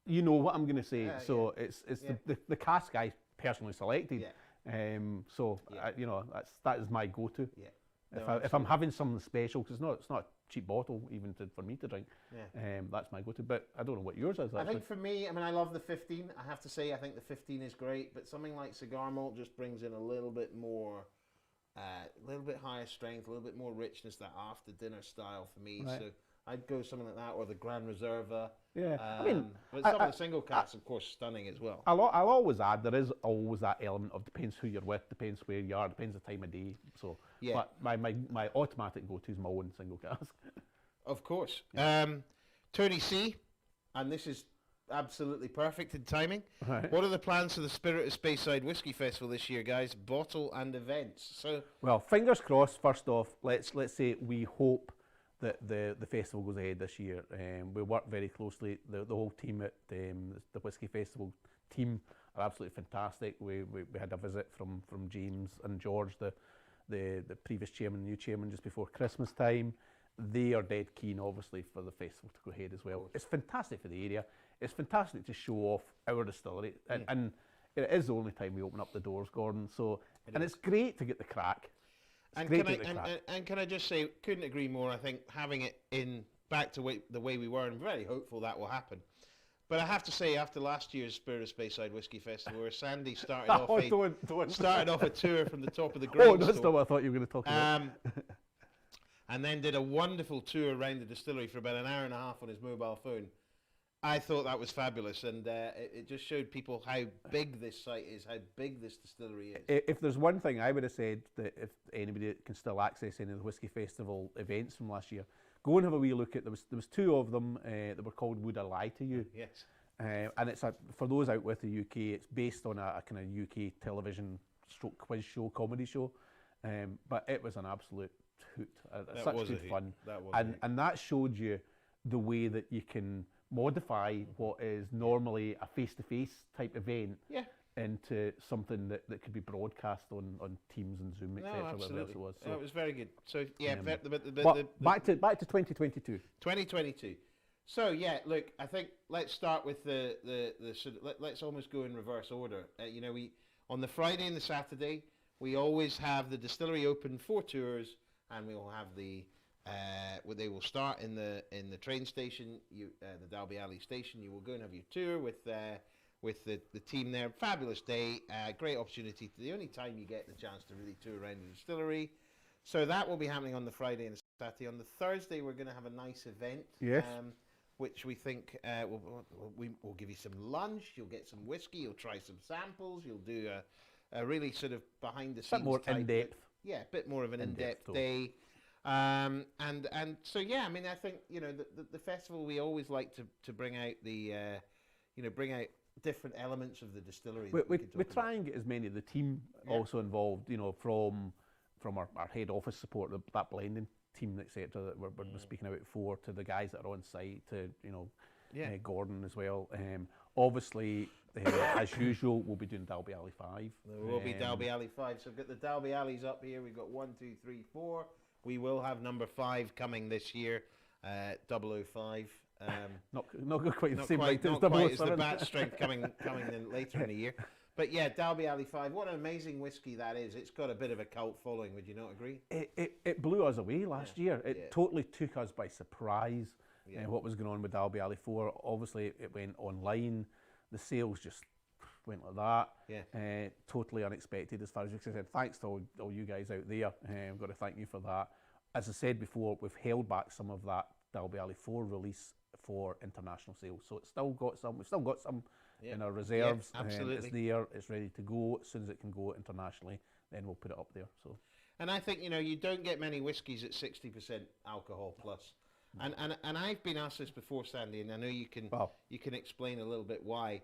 You know what I'm going to say. It's the cask I personally selected. That is my go-to. Yeah. If I'm having something special, because it's not a cheap bottle even for me to drink. Yeah. That's my go-to. But I don't know what yours is. I think for me, I love the 15. I have to say, I think the 15 is great. But something like Cigar Malt just brings in a little bit more, a little bit higher strength, a little bit more richness, that after dinner style for me. Right. So I'd go something like that, or the Grand Reserva. Yeah, but some of the single casks, of course, stunning as well. I'll always add, there is always that element of depends who you're with, depends where you are, depends the time of day. So, yeah. But my automatic go-to is my own single cask. Of course. Yeah. Tony C, and this is absolutely perfect in timing. Right. What are the plans for the Spirit of Speyside Whiskey Festival this year, guys? Bottle and events. So, well, fingers crossed. First off, let's say we hope that the festival goes ahead this year. We work very closely. The whole team at the Whiskey Festival team are absolutely fantastic. We had a visit from James and George, the previous chairman, new chairman, just before Christmas time. They are dead keen, obviously, for the festival to go ahead as well. It's fantastic for the area. It's fantastic to show off our distillery, and it is the only time we open up the doors, Gordon. So, it's great to get the crack. And can I just say, couldn't agree more. I think having it back to the way we were, and very hopeful that will happen. But I have to say, after last year's Spirit of Speyside Whiskey Festival, where Sandy started off a tour from the top of the grain that's not what I thought you were going to talk about. And then did a wonderful tour around the distillery for about an hour and a half on his mobile phone. I thought that was fabulous, and it just showed people how big this site is, how big this distillery is. If there's one thing I would have said, that if anybody can still access any of the Whiskey Festival events from last year, go and have a wee look at. There was 2 of them that were called "Would I Lie to You?" Yes. And it's for those out with the UK, it's based on a kind of UK television quiz show, comedy show, but it was an absolute hoot. Such good fun. And that showed you the way that you can modify what is normally a face-to-face type event into something that could be broadcast on Teams and Zoom, etc. No, absolutely. It was. So, it was very good. So yeah, but back to 2022. 2022. So yeah, look, I think let's start with the sort of, let's almost go in reverse order. We on the Friday and the Saturday we always have the distillery open for tours, and we will have they will start in the train station, the Dalby Alley station. You will go and have your tour with the team there. Fabulous day, great opportunity. The only time you get the chance to really tour around the distillery. So that will be happening on the Friday and the Saturday. On the Thursday, we're going to have a nice event. Yes. Which we think we'll give you some lunch. You'll get some whiskey. You'll try some samples. You'll do a really sort of behind the scenes. A bit more in depth. Yeah, a bit more of an in-depth day. And so yeah, I mean, I think the festival, we always like to bring out bring out different elements of the distillery. We try and get as many of the team also involved. From our head office support, that blending team, etc. that we're speaking about before, to the guys that are on site, to Gordon as well. Obviously, as usual, we'll be doing Dalby Alley 5. There will be Dalby Alley 5. So we've got the Dalby Alleys up here. We've got 1, 2, 3, 4. We will have number 5 coming this year, 005. Not quite the same quite, rate not as quite as the 007. bat strength coming in later in the year. But yeah, Dalby Alley 5, what an amazing whiskey that is. It's got a bit of a cult following, would you not agree? It blew us away last year. It totally took us by surprise what was going on with Dalby Alley 4. Obviously, it went online. The sales just went like that. Yeah. Totally unexpected, as far as you said. Thanks to all you guys out there. I've got to thank you for that. As I said before, we've held back some of that Dalby Alley 4 release for international sales. So it's still got some. We've still got some in our reserves. Yeah, absolutely. It's there. It's ready to go. As soon as it can go internationally, then we'll put it up there. So. And I think you don't get many whiskies at 60% alcohol plus. And I've been asked this before, Sandy, and I know you can explain a little bit why.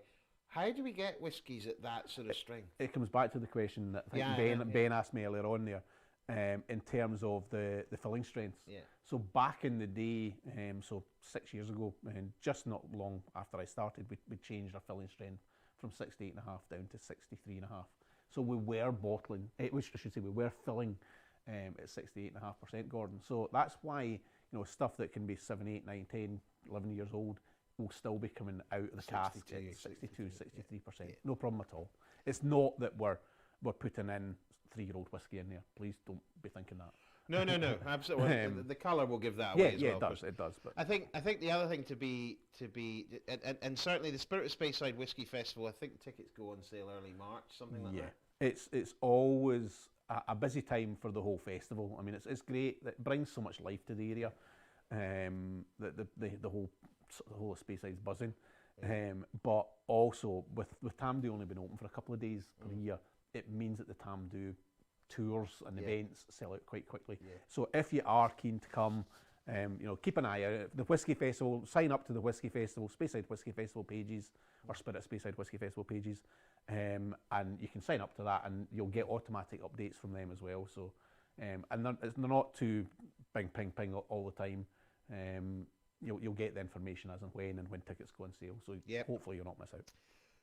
How do we get whiskies at that sort of strength? It comes back to the question that I think Ben asked me earlier on there, in terms of the filling strengths. Yeah. So back in the day, so 6 years ago, and just not long after I started, we changed our filling strength from 68.5 down to 63.5. So we were bottling, which I should say we were filling at 68.5%, Gordon. So that's why stuff that can be 7, 8, 9, 10, 11 years old will still be coming out of the cask at 62, 63%. Yeah. No problem at all. It's not that we're putting in 3-year-old whiskey in there. Please don't be thinking that. No, absolutely. The colour will give that away as well. Yeah, it does. But I think the other thing to be, and certainly the Spirit of Speyside Whiskey Festival, I think tickets go on sale early March, something like that. It's always a busy time for the whole festival. I mean, it's great. It brings so much life to the area. The whole of Speyside's buzzing. Yeah. But also with Tamdhu only been open for a couple of days per year, it means that the Tamdhu tours and events sell out quite quickly. Yeah. So if you are keen to come, keep an eye out. The Whiskey Festival, sign up to the Whiskey Festival, Speyside Whiskey Festival pages, or Spirit Speyside Whiskey Festival pages, and you can sign up to that, and you'll get automatic updates from them as well. So, and they're not too ping all the time. You'll get the information as and when tickets go on sale. So hopefully you'll not miss out.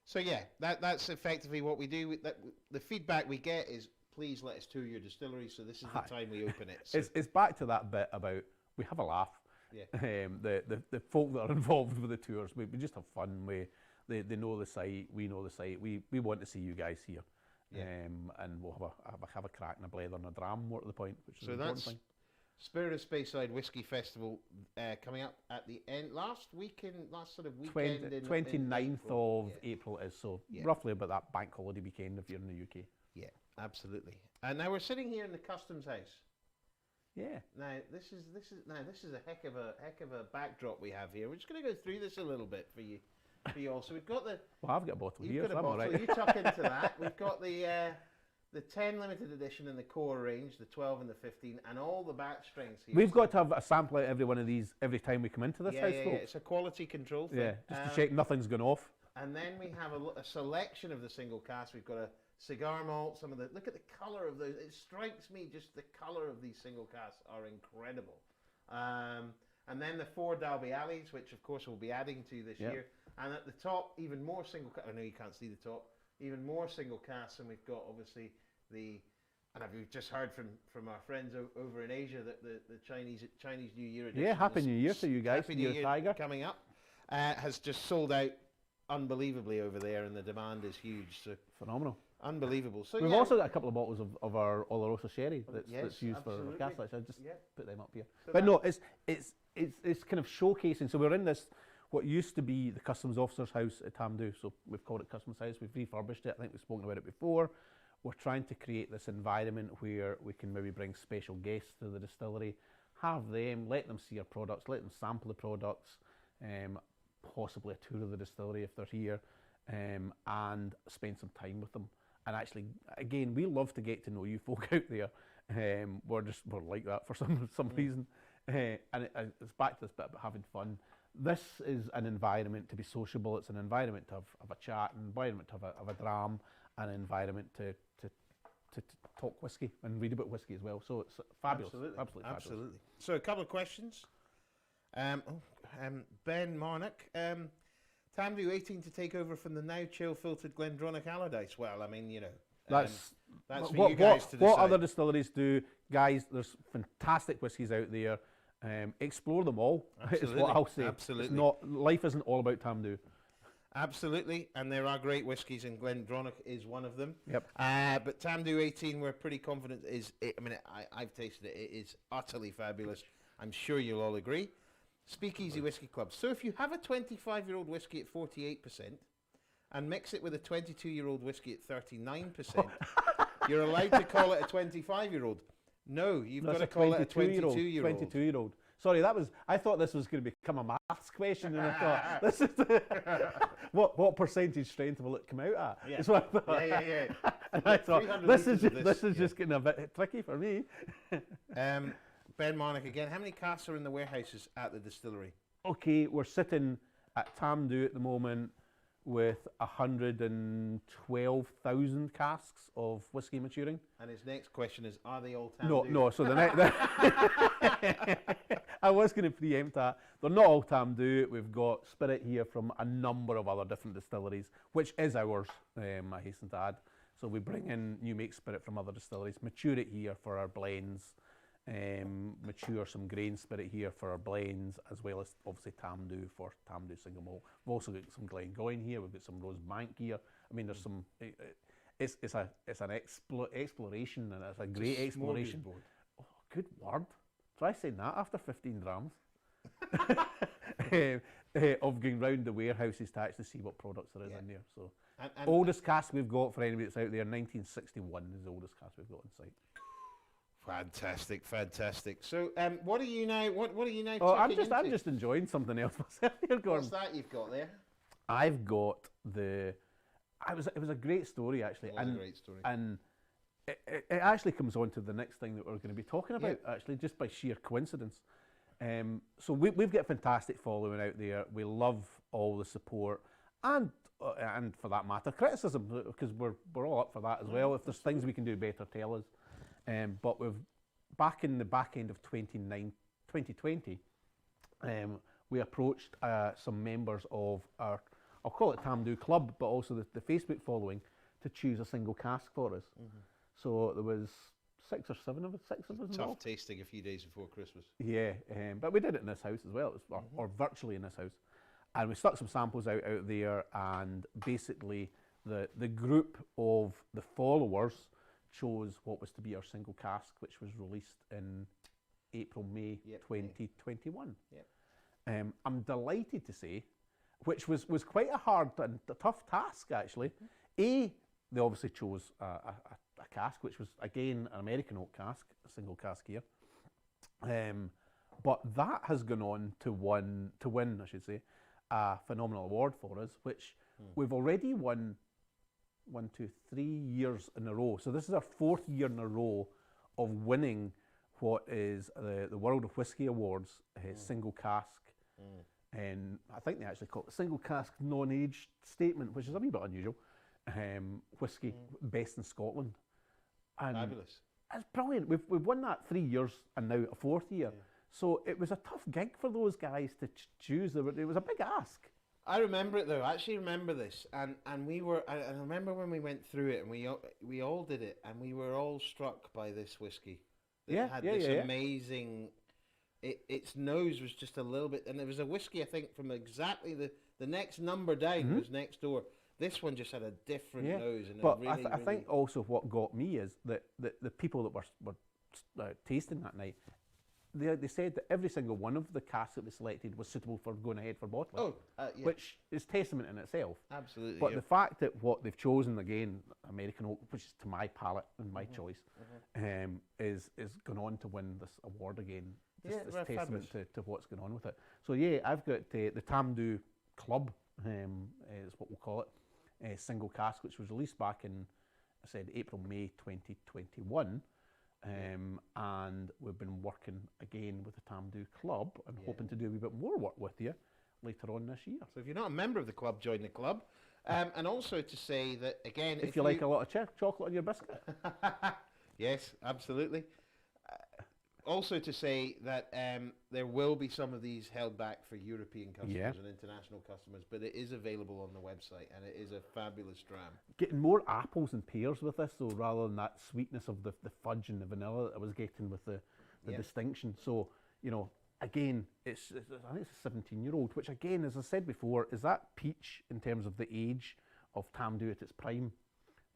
So that's effectively what we do. The feedback we get is, please let us tour your distillery. So this is the time we open it. So. It's back to that bit about we have a laugh. Yeah. The folk that are involved with the tours, we just have fun. They know the site. We know the site. We want to see you guys here. Yeah. And we'll have a crack and a blether and a dram more to the point, which is an important thing. Spirit of Speyside Whiskey Festival coming up at the last sort of weekend. 29th of April is, so roughly about that bank holiday weekend if you're in the UK. Yeah, absolutely. And now we're sitting here in the customs house. Yeah. Now this is a heck of a backdrop we have here. We're just going to go through this a little bit for you all. So we've got the. Well, I've got a bottle here. Got a so bottle. I'm all right. You tuck into that. We've got the 10 limited edition in the core range, the 12 and the 15, and all the batch strengths here. We've got to have a sample out of every one of these every time we come into this house, folks. It's a quality control thing. Yeah, just to check nothing's gone off. And then we have a selection of the single cask. We've got a cigar malt, look at the colour of those. It strikes me just the colour of these single casks are incredible. And then the 4 Dalby Alleys, which of course we'll be adding to this year. And at the top, even more single cask. I know you can't see the top. even more single casks, and we've got obviously and we've just heard from our friends over in Asia that the Chinese New Year edition. Yeah, Happy New Year to you guys. Happy New Year Tiger coming up has just sold out unbelievably over there, and the demand is huge. So phenomenal. Unbelievable. So we've also got a couple of bottles of our Oloroso sherry that's used absolutely. for casks. Actually, I just put them up here. So but no, it's kind of showcasing. So we're in this what used to be the customs officer's house at Tamdhu. So we've called it Customs House. We've refurbished it. I think we've spoken about it before. We're trying to create this environment where we can maybe bring special guests to the distillery, have them, let them see our products, let them sample the products, possibly a tour of the distillery if they're here, and spend some time with them. And actually, again, we love to get to know you folk out there. We're like that for some reason. And it's back to this bit about having fun. This is an environment to be sociable. It's an environment to have a chat, an environment to have a dram, an environment to talk whiskey and read about whiskey as well. So it's fabulous. Absolutely fabulous. So a couple of questions. Ben Marnock. Tamdhu 18 to take over from the now chill filtered Glendronach Allardyce. Well, I mean, that's for you guys to decide. What other distilleries do, guys? There's fantastic whiskies out there. Explore them all. Is what I'll say. Absolutely. Life isn't all about Tamdhu. Absolutely, and there are great whiskies, and Glendronach is one of them. Yep. But Tamdhu 18, we're pretty confident I've tasted it. It is utterly fabulous. I'm sure you'll all agree. Speakeasy Whiskey Club. So if you have a 25-year-old whiskey at 48% and mix it with a 22-year-old whiskey at 39%, you're allowed to call it a 25-year-old. No, you've got to call it a 22-year-old. 22-year-old. Sorry, I thought this was going to become a maths question, and I thought, this is what percentage strength will it come out at? Yeah. That's what I thought. Yeah. And I thought, this is just getting a bit tricky for me. Ben Marnock again. How many casks are in the warehouses at the distillery? Okay, we're sitting at Tamdhu at the moment with 112,000 casks of whiskey maturing. And his next question is, are they all Tamdhu? No. So the next, I was going to preempt that. They're not all Tamdhu. We've got spirit here from a number of other different distilleries, which is ours, I hasten to add. So we bring in new make spirit from other distilleries, mature it here for our blends, mature some grain spirit here for our blends, as well as obviously Tamdhu for Tamdhu single malt. We've also got some Glengoyne here. We've got some Rosebank here. I mean, there's some. It's an exploration, and it's a great exploration. Oh, good word. Try saying that after 15 drams. Of going round the warehouses to actually see what products there is in there. So, and oldest cask we've got for anybody that's out there, 1961 is the oldest cask we've got on site. Fantastic. So, what are you now? What are you now? Oh, I'm just enjoying something else myself here, Gordon. What's that you've got there? I've got it was a great story actually. It was a great story. And it actually comes on to the next thing that we're going to be talking about, actually, just by sheer coincidence. So we've got a fantastic following out there. We love all the support and for that matter, criticism, because we're all up for that as well. If there's things we can do better, tell us. But back in the back end of 2020, we approached some members of our, I'll call it Tamdhu Club, but also the Facebook following, to choose a single cask for us. Mm-hmm. So there was six or seven of us Tough involved. tasting a few days before Christmas. Yeah, but we did it in this house as well, or virtually in this house. And we stuck some samples out there, and basically the group of the followers chose what was to be our single cask, which was released in May 2021. Yep. I'm delighted to say, which was quite a hard and a tough task actually. They obviously chose a cask, which was again an American oak cask, a single cask here. But that has gone on to win, I should say, a phenomenal award for us, which we've already won 3 years in a row. So this is our 4th year in a row of winning what is the World of Whiskey Awards single cask. And I think they actually call it the single cask non-aged statement, which is a wee bit unusual. Whiskey best in Scotland. And fabulous. It's brilliant. We've won that 3 years and now a 4th year. So it was a tough gig for those guys to choose. It was a big ask. I remember it though. I actually remember this, and we were. I remember when we went through it, and we all did it, and we were all struck by this whiskey. That Yeah, had yeah, this yeah, yeah. amazing. Its nose was just a little bit, and it was a whiskey. I think from exactly the next number down was next door. This one just had a different Yeah, nose, and but it really, I think also what got me is that the people that were tasting that night, they said that every single one of the casks that they selected was suitable for going ahead for bottling. Oh, yeah, which is testament in itself. absolutely. But yeah. the fact that what they've chosen again, American oak, which is to my palate and my choice, is gone on to win this award again. Yeah, It's they're testament fabulous. to what's going on with it. So yeah, I've got the Tamdhu Club, is what we'll call it, single cask, which was released back in, I said, April, May 2021. And we've been working again with the Tamdhu Club and hoping to do a wee bit more work with you later on this year. So if you're not a member of the club, join the club. And also to say that again, If you like a lot of chocolate on your biscuit. yes, absolutely. Also to say that there will be some of these held back for European customers and international customers, but it is available on the website, and it is a fabulous dram. Getting more apples and pears with this, though, rather than that sweetness of the fudge and the vanilla that I was getting with the distinction. So, you know, again, I think it's a 17-year-old, which again, as I said before, is that peach in terms of the age of Tamdhu at its prime.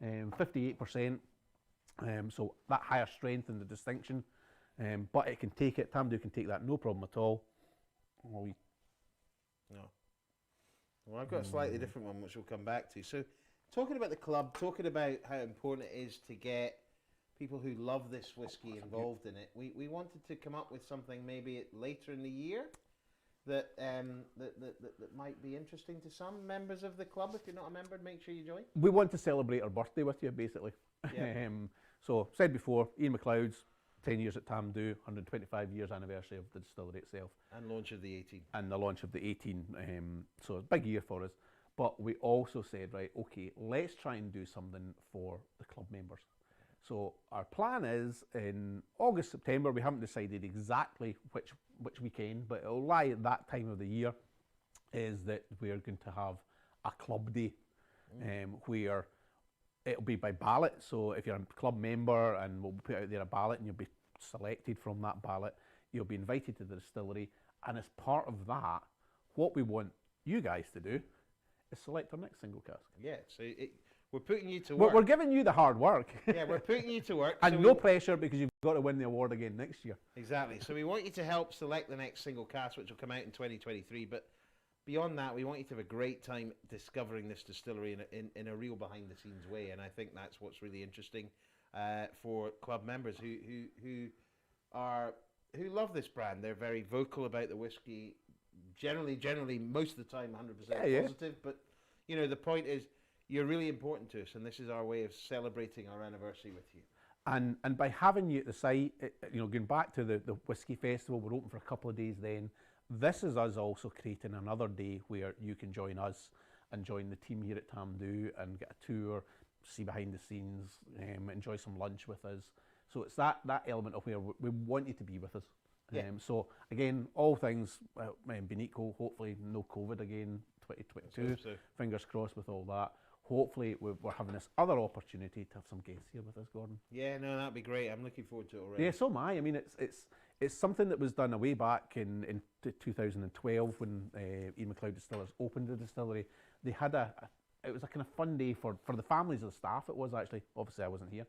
58%, so that higher strength and the distinction. But it can take it, Tamdhu can take that, no problem at all. No. Well, I've got a slightly different one, which we'll come back to. So, talking about the club, talking about how important it is to get people who love this whiskey involved in it, we wanted to come up with something maybe later in the year that might be interesting to some members of the club. If you're not a member, make sure you join. We want to celebrate our birthday with you, basically. Yeah. So, said before, Ian McLeod's 10 years at Tamdhu, 125 years anniversary of the distillery itself. And launch of the 18. And the launch of the 18. So, a big year for us. But we also said, right, okay, let's try and do something for the club members. So, our plan is in August, September, we haven't decided exactly which weekend, but it'll lie at that time of the year, is that we're going to have a club day where it'll be by ballot. So if you're a club member, and we'll put out there a ballot and you'll be selected from that ballot, you'll be invited to the distillery. And as part of that, what we want you guys to do is select our next single cask. Yeah, so we're putting you to work. We're giving you the hard work. Yeah, we're putting you to work. And so no pressure, because you've got to win the award again next year. Exactly. So we want you to help select the next single cask, which will come out in 2023. But beyond that, we want you to have a great time discovering this distillery in a real behind-the-scenes way. And I think that's what's really interesting for club members who love this brand. They're very vocal about the whiskey. Generally, most of the time, 100% positive. But you know, the point is, you're really important to us, and this is our way of celebrating our anniversary with you. And by having you at the site, going back to the Whiskey Festival, we're open for a couple of days then. This is us also creating another day where you can join us and join the team here at Tamdhu and get a tour, see behind the scenes, enjoy some lunch with us. So it's that element of where we want you to be with us. Yeah. So again, all things being equal, hopefully no COVID again, 2022. So. Fingers crossed with all that. Hopefully we're having this other opportunity to have some guests here with us, Gordon. Yeah, no, that'd be great. I'm looking forward to it already. Yeah, so am I. I mean, it's something that was done way back in 2012 when Ian McLeod Distillers opened the distillery. They had it was a kind of fun day for the families of the staff. It was actually, obviously I wasn't here,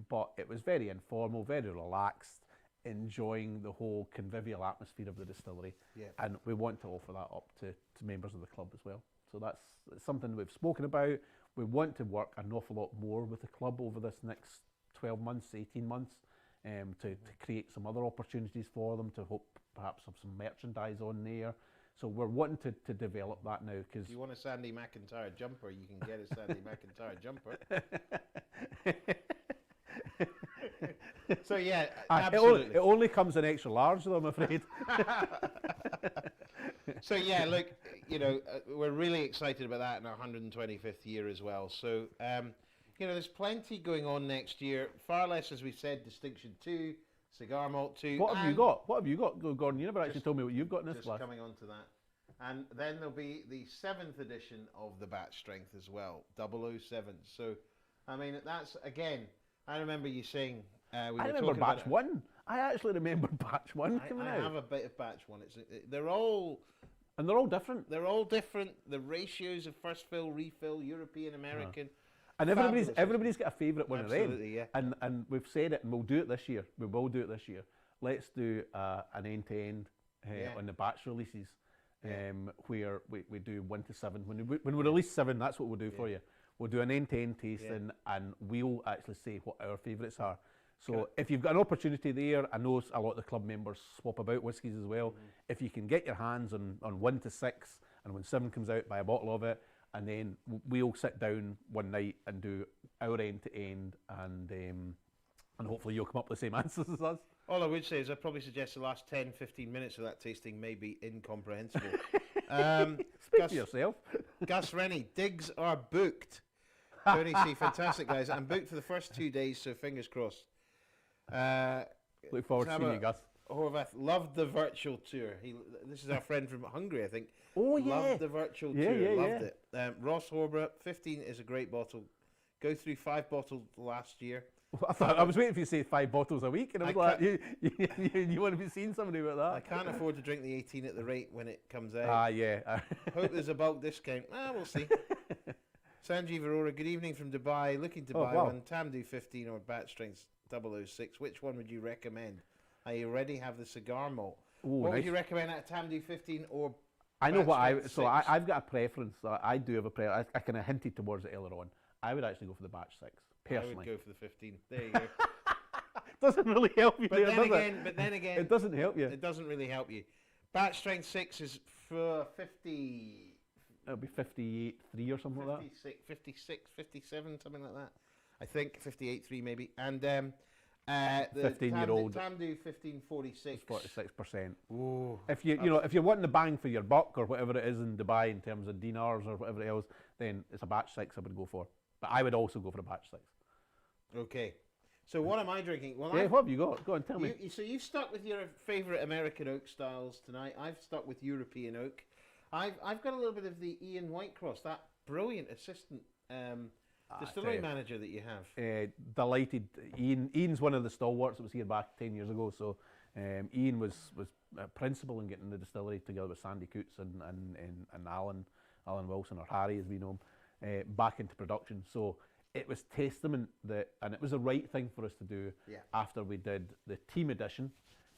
but it was very informal, very relaxed, enjoying the whole convivial atmosphere of the distillery. Yeah. And we want to offer that up to members of the club as well. So that's something we've spoken about. We want to work an awful lot more with the club over this next 12 months, 18 months, to create some other opportunities for them, to hope perhaps have some merchandise on there. So we're wanting to develop that now. Cause if you want a Sandy McIntyre jumper, you can get a Sandy McIntyre jumper. So yeah, absolutely. It only comes in extra large though, I'm afraid. So yeah, look, we're really excited about that in our 125th year as well. So, there's plenty going on next year. Far less, as we said, Distinction 2, Cigar Malt 2. What have you got? What have you got, Gordon? You never actually told me what you've got in this Just glass. coming on to that. And then there'll be the 7th edition of the batch strength as well, 007. So, I mean, that's, again, I remember you saying, I remember batch 1. I actually remember batch 1 coming out. I have a bit of batch 1. They're all... And they're all different. They're all different. The ratios of first fill, refill, European, American. And everybody's got a favourite one of them. Absolutely, yeah. And we've said it, and we'll do it this year. We will do it this year. Let's do an end-to-end on the batch releases, where we do 1 to 7. When we release 7, that's what we'll do for you. We'll do an end-to-end tasting, and we'll actually say what our favourites are. So if you've got an opportunity there, I know a lot of the club members swap about whiskies as well. If you can get your hands on 1 to 6, and when 7 comes out, buy a bottle of it, and then we'll sit down one night and do our end to end, and hopefully you'll come up with the same answers as us. All I would say is I'd probably suggest the last 10-15 minutes of that tasting may be incomprehensible. Speak to yourself. Gus Rennie, digs are booked. Tony C, fantastic guys. I'm booked for the first 2 days, so fingers crossed. Look forward to seeing you, Gus. Horvath loved the virtual tour. This is our friend from Hungary, I think. Oh, yeah. Loved the virtual tour. Loved it. Ross Horborough, 15 is a great bottle. Go through 5 bottles last year. I was waiting for you to say 5 bottles a week, and I was like, you want to be seeing somebody about that? I can't afford to drink the 18 at the rate when it comes out. Yeah. Hope there's a bulk discount. We'll see. Sanjeev Arora, good evening from Dubai. Looking to buy one. Tamdhu 15 or batch strength 006. Which one would you recommend? I already have the cigar malt. What would you recommend at Tamdhu 15 or? I know what I've got a preference. I do have a preference. I kind of hinted towards it earlier on. I would actually go for the batch 6 personally. I would go for the 15. There you go. Doesn't really help you, but then again, it doesn't help you. It doesn't really help you. Batch strength 6 is for 50. It'll be 58.3 or something like that. 56, 57, something like that. I think 58.3 maybe. And the 15-year-old Tamdhu 1546. 46%. Ooh, if if you're wanting the bang for your buck or whatever it is in Dubai in terms of dinars or whatever else, then it's a batch 6 I would go for. But I would also go for a batch 6. Okay. So what am I drinking? Well, what have you got? Go on, tell me. So you've stuck with your favourite American oak styles tonight. I've stuck with European oak. I've got a little bit of the Ian Whitecross, that brilliant assistant distillery manager that you have. Delighted. Ian's one of the stalwarts that was here back 10 years ago. So Ian was principal in getting the distillery together with Sandy Coots and Alan Wilson, or Harry as we know him, back into production. So it was testament that, and it was the right thing for us to do after we did the team edition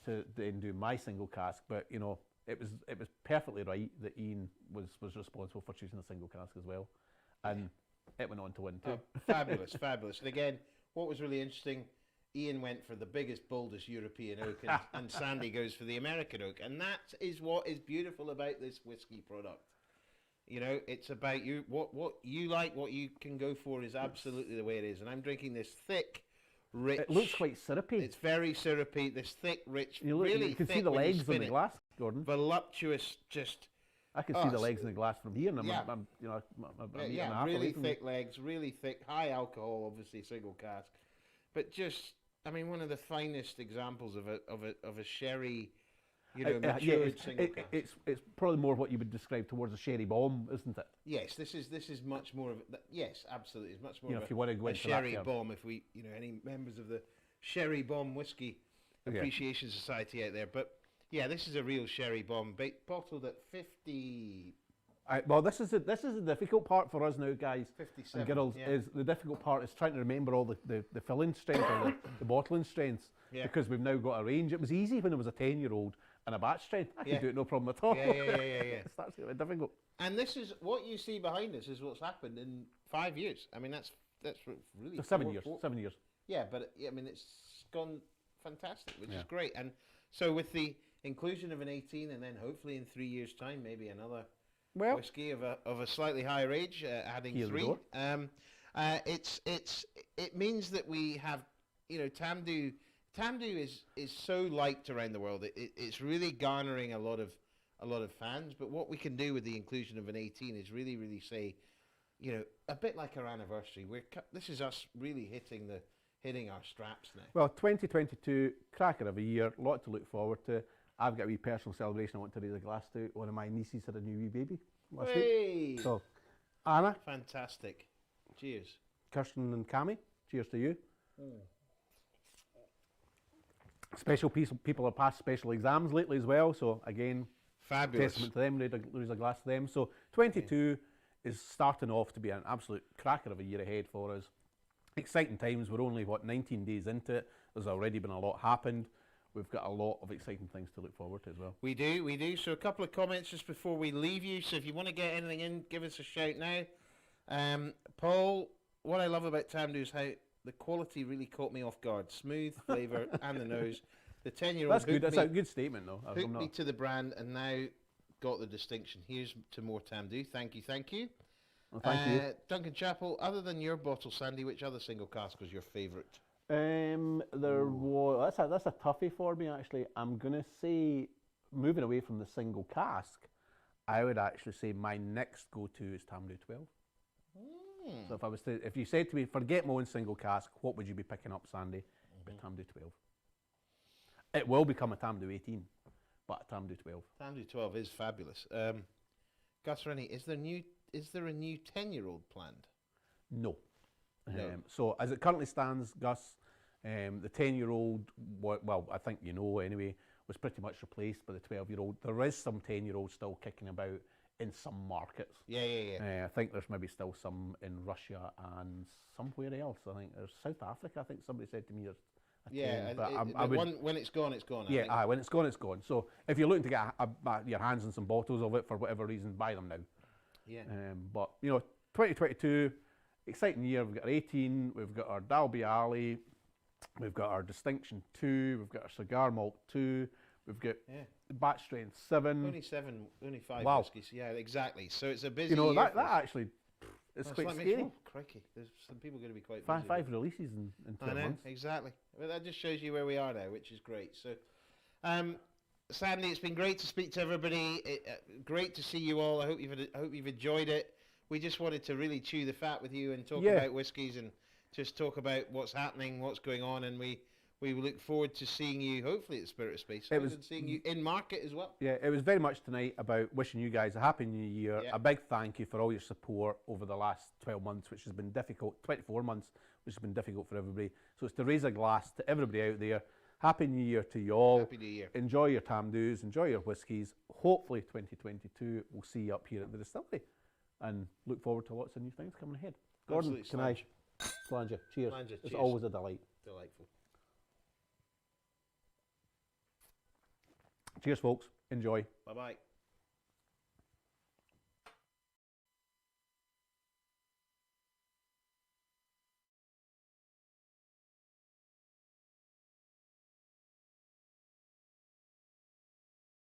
to then do my single cask. But it was perfectly right that Ian was responsible for choosing the single cask as well, and it went on to win too. Fabulous. And again, what was really interesting, Ian went for the biggest, boldest European oak, and Sandy goes for the American oak, and that is what is beautiful about this whiskey product. It's about you. What you like, what you can go for is absolutely the way it is. And I'm drinking this thick, rich. It looks quite syrupy. It's very syrupy. This thick, rich, you can see the legs on the glass, Gordon. Voluptuous, just. I can see the legs in the glass from here, and I'm really thick legs, really thick, high alcohol, obviously single cask, but just, one of the finest examples of a sherry. Matured single cask. It's probably more what you would describe towards a sherry bomb, isn't it? Yes, this is much more of yes, absolutely, it's much more of if you want to go a into sherry bomb. If we, any members of the Sherry Bomb Whiskey Appreciation Society out there, but yeah, this is a real sherry bomb, bottled at 50. Well, this is the difficult part for us now, guys. 57. And girls, is the difficult part is trying to remember all the filling strength or the bottling strengths, because we've now got a range. It was easy when it was a 10-year-old and a batch strength. I could do it no problem at all. Yeah. It starts to get difficult. And this is what you see behind us is what's happened in 5 years. That's really 7 years. 7 years. Yeah, but it's gone fantastic, which is great. And so with the inclusion of an 18, and then hopefully in 3 years' time, maybe another whiskey of a slightly higher age, adding 3. It means that we have, Tamdhu. Tamdhu is so liked around the world. It's really garnering a lot of fans. But what we can do with the inclusion of an 18 is really, really say, a bit like our anniversary. This is us really hitting our straps now. Well, 2022, cracker of a year, a lot to look forward to. I've got a wee personal celebration I want to raise a glass to. One of my nieces had a new wee baby last Hey. week. So, Anna, Fantastic. Cheers. Kirsten and Cammy, cheers to you. Special people have passed special exams lately as well, so again, Fabulous. testament to them, raise a glass to them. So 22 is starting off to be an absolute cracker of a year ahead for us. Exciting times. We're only, 19 days into it. There's already been a lot happened. We've got a lot of exciting things to look forward to as well. We do. So a couple of comments just before we leave you. So if you want to get anything in, give us a shout now. Paul, what I love about Tamdhu is how the quality really caught me off guard. Smooth flavour and the nose. The 10-year-old That's good. That's a good statement, though. hooked me to the brand and now got the distinction. Here's to more Tamdhu. Thank you. Well, thank you. Duncan Chappell, other than your bottle, Sandy, which other single cask was your favourite? There was that's a toughie for me actually. I'm gonna say, moving away from the single cask, I would actually say my next go-to is Tamdhu 12. So if you said to me, forget my own single cask, what would you be picking up, Sandy? Tamdhu 12. It will become a Tamdhu 18, but a Tamdhu 12. Tamdhu 12 is fabulous. Gus Rennie, is there a new 10-year-old planned? No. No. So as it currently stands, Gus, the 10-year-old, well, I think you know anyway, was pretty much replaced by the 12-year-old. There is some 10-year-olds still kicking about in some markets. Yeah. I think there's maybe still some in Russia and somewhere else. I think there's South Africa. I think somebody said to me there's a 10, but when it's gone, it's gone. Yeah, when it's gone, it's gone. So if you're looking to get your hands on some bottles of it for whatever reason, buy them now. Yeah. But 2022, exciting year. We've got our 18, we've got our Dalby Alley, we've got our Distinction 2, we've got our Cigar Malt 2, we've got Batch Strength 7. Only 5 Wow. whiskies. Yeah, exactly. So it's a busy You know, year. that actually is quite scary. Crikey. There's some people going to be quite busy. Five releases in 12 months. Exactly. Well, that just shows you where we are now, which is great. So, Sandy, it's been great to speak to everybody. Great to see you all. I hope you've enjoyed it. We just wanted to really chew the fat with you and talk about whiskies and just talk about what's happening, what's going on, and we look forward to seeing you, hopefully, at the Spirit of Space, and seeing you in market as well. Yeah, it was very much tonight about wishing you guys a happy new year. A big thank you for all your support over the last 12 months, which has been difficult, 24 months, which has been difficult for everybody. So it's to raise a glass to everybody out there. Happy New Year to you all. Happy New Year. Enjoy your Tamdhus, enjoy your whiskies. Hopefully 2022 we'll see you up here at the distillery. And look forward to lots of new things coming ahead. Gordon, Absolutely, can I flange you? Cheers. It's always a delight. Delightful. Cheers, folks. Enjoy. Bye-bye.